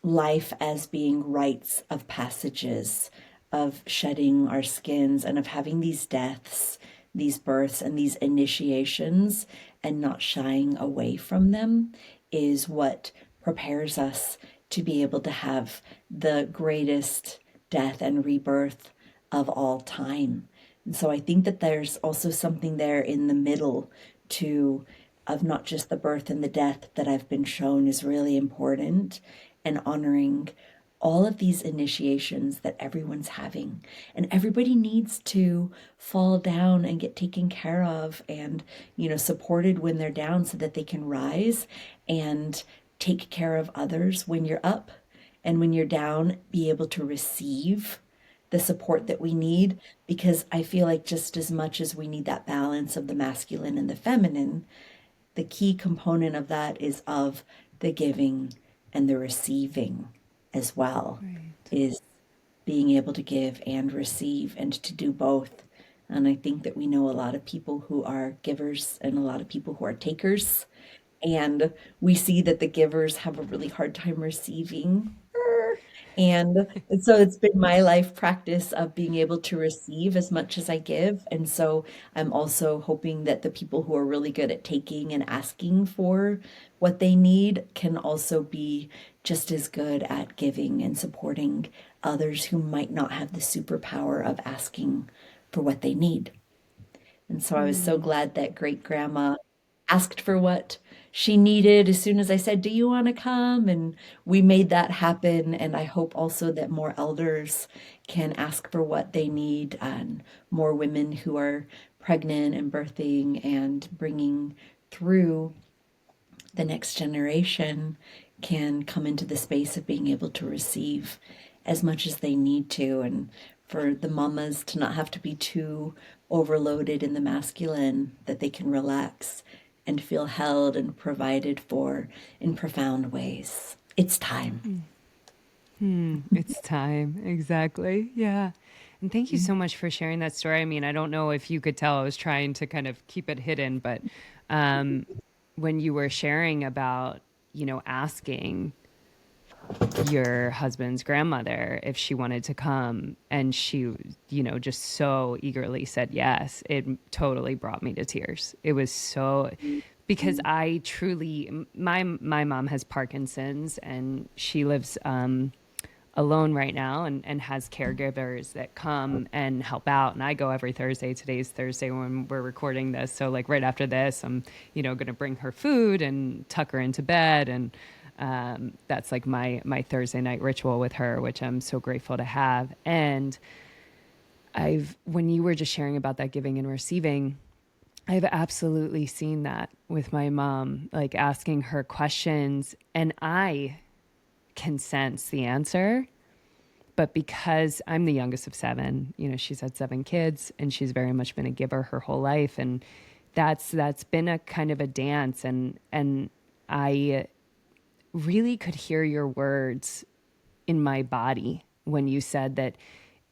life as being rites of passages, of shedding our skins and of having these deaths, these births, and these initiations, and not shying away from them is what prepares us to be able to have the greatest death and rebirth of all time. And so I think that there's also something there in the middle to of not just the birth and the death that I've been shown is really important, and honoring all of these initiations that everyone's having. And everybody needs to fall down and get taken care of and, supported when they're down so that they can rise and take care of others when you're up. And when you're down, be able to receive the support that we need, because I feel like just as much as we need that balance of the masculine and the feminine, the key component of that is of the giving and the receiving as well, Right. is being able to give and receive and to do both. And I think that we know a lot of people who are givers and a lot of people who are takers. And we see that the givers have a really hard time receiving. And so it's been my life practice of being able to receive as much as I give. And so I'm also hoping that the people who are really good at taking and asking for what they need can also be just as good at giving and supporting others who might not have the superpower of asking for what they need. And so I was so Hmm. glad that great grandma asked for what she needed as soon as I said, do you want to come? And we made that happen. And I hope also that more elders can ask for what they need, and more women who are pregnant and birthing and bringing through the next generation can come into the space of being able to receive as much as they need to, and for the mamas to not have to be too overloaded in the masculine, that they can relax and feel held and provided for in profound ways. It's time. It's time. Exactly. Yeah. And thank you so much for sharing that story. I mean, I don't know if you could tell I was trying to kind of keep it hidden, but um, when you were sharing about, asking your husband's grandmother if she wanted to come and she, just so eagerly said yes, it totally brought me to tears. It was so because I truly, my mom has Parkinson's, and she lives alone right now, and has caregivers that come and help out. And I go every Thursday. Today's Thursday when we're recording this. So like right after this, I'm, going to bring her food and tuck her into bed. And that's like my Thursday night ritual with her, which I'm so grateful to have. And when you were just sharing about that giving and receiving, I've absolutely seen that with my mom, like asking her questions, and I can sense the answer. But because I'm the youngest of seven, she's had seven kids, and she's very much been a giver her whole life. And that's been a kind of a dance. And I really could hear your words in my body when you said that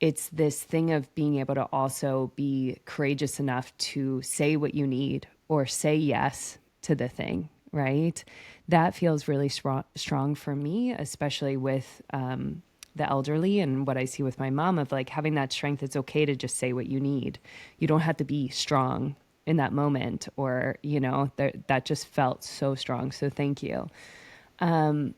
it's this thing of being able to also be courageous enough to say what you need or say yes to the thing, right? That feels really strong for me, especially with the elderly, and what I see with my mom of like having that strength. It's okay to just say what you need. You don't have to be strong in that moment, or, that just felt so strong. So thank you. I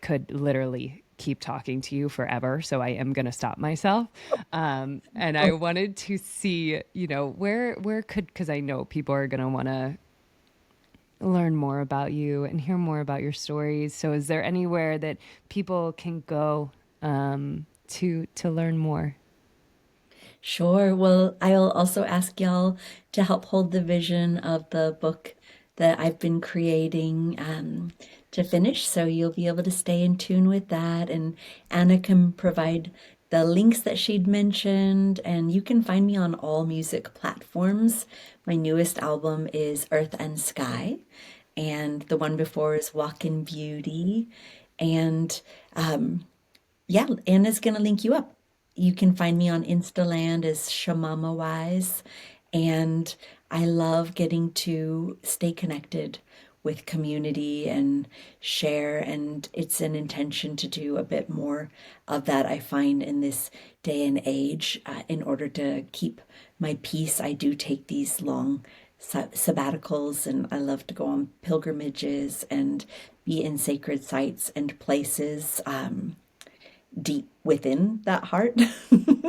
could literally keep talking to you forever, so I am going to stop myself. And I wanted to see, where could, because I know people are going to want to learn more about you and hear more about your stories. So is there anywhere that people can go to learn more? Sure. Well, I'll also ask y'all to help hold the vision of the book that I've been creating to finish. So you'll be able to stay in tune with that. And Anna can provide the links that she'd mentioned. And you can find me on all music platforms. My newest album is Earth and Sky. And the one before is Walk in Beauty. And yeah, Anna's gonna link you up. You can find me on Instaland as Shamama Wise, and I love getting to stay connected with community and share, and it's an intention to do a bit more of that. I find in this day and age, in order to keep my peace, I do take these long sabbaticals, and I love to go on pilgrimages and be in sacred sites and places. Deep within that heart.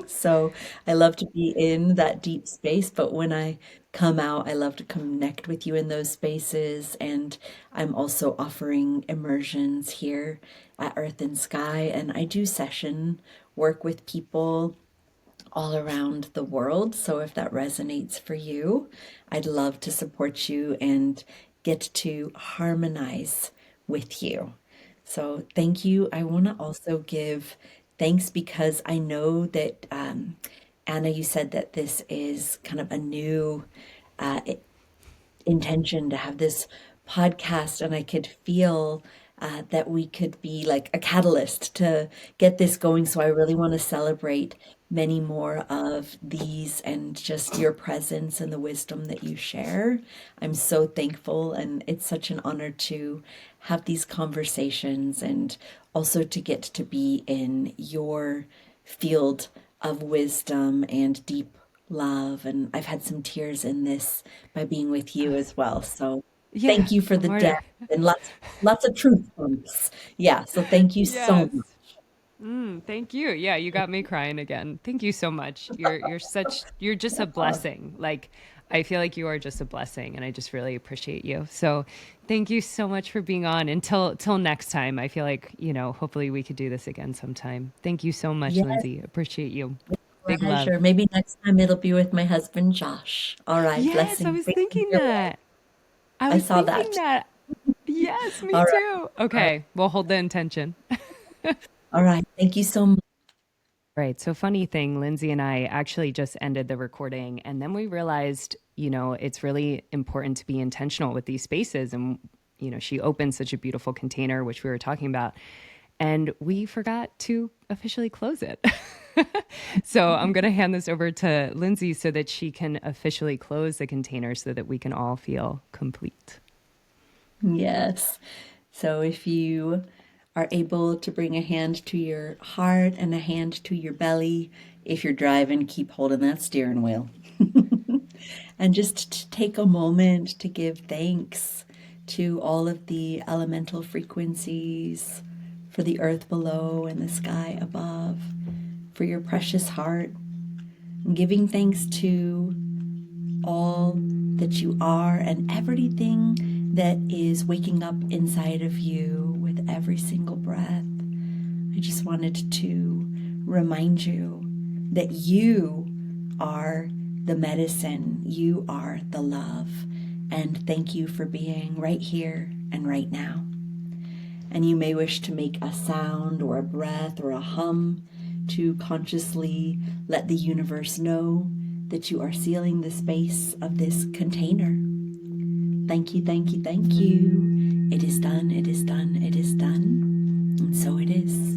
So I love to be in that deep space, but when I come out, I love to connect with you in those spaces. And I'm also offering immersions here at Earth and Sky, and I do session work with people all around the world. So if that resonates for you, I'd love to support you and get to harmonize with you. So thank you. I want to also give thanks because I know that, Anna, you said that this is kind of a new uh, intention to have this podcast, and I could feel that we could be like a catalyst to get this going. So I really want to celebrate many more of these and just your presence and the wisdom that you share. I'm so thankful, and it's such an honor to have these conversations and also to get to be in your field of wisdom and deep love. And I've had some tears in this by being with you as well. So Yeah, thank you for the more to. depth and lots of truth bumps. Yeah, so thank you so Yes. much. Thank you. Yeah, you got me crying again. Thank you so much. You're just a blessing. Like, I feel like you are just a blessing, and I just really appreciate you. So thank you so much for being on. Until till next time. I feel like, hopefully we could do this again sometime. Thank you so much, Yes, Lindsay. Appreciate you. Big love. pleasure. Maybe next time it'll be with my husband Josh. All right, Yes, I blessings. was thinking Your way. that. I I was saw thinking that. that. Yes, me All right, too. all right, Okay, we'll hold the intention. all right. Thank you so much. Right. So, funny thing, Lindsay and I actually just ended the recording, and then we realized, it's really important to be intentional with these spaces. And, she opened such a beautiful container, which we were talking about, and we forgot to officially close it. So, I'm going to hand this over to Lindsay so that she can officially close the container so that we can all feel complete. Yes. So if you are able to bring a hand to your heart and a hand to your belly, if you're driving, keep holding that steering wheel. And just to take a moment to give thanks to all of the elemental frequencies, for the earth below and the sky above, for your precious heart, and giving thanks to all that you are and everything that is waking up inside of you with every single breath. I just wanted to remind you that you are the medicine, you are the love, and thank you for being right here and right now. And you may wish to make a sound or a breath or a hum to consciously let the universe know that you are sealing the space of this container. Thank you, thank you, thank you. It is done, it is done, it is done. And so it is.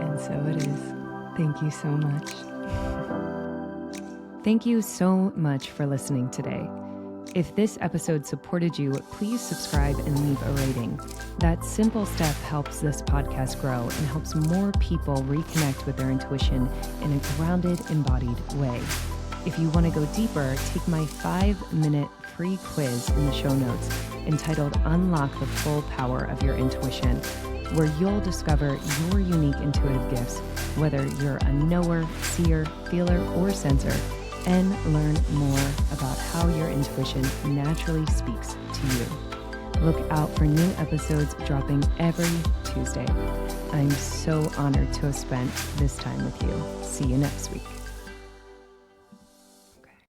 And so it is. Thank you so much. Thank you so much for listening today. If this episode supported you, please subscribe and leave a rating. That simple step helps this podcast grow and helps more people reconnect with their intuition in a grounded, embodied way. If you want to go deeper, take my 5-minute free quiz in the show notes entitled Unlock the Full Power of Your Intuition, where you'll discover your unique intuitive gifts, whether you're a knower, seer, feeler, or sensor, and learn more about how your intuition naturally speaks to you. Look out for new episodes dropping every Tuesday. I'm so honored to have spent this time with you. See you next week.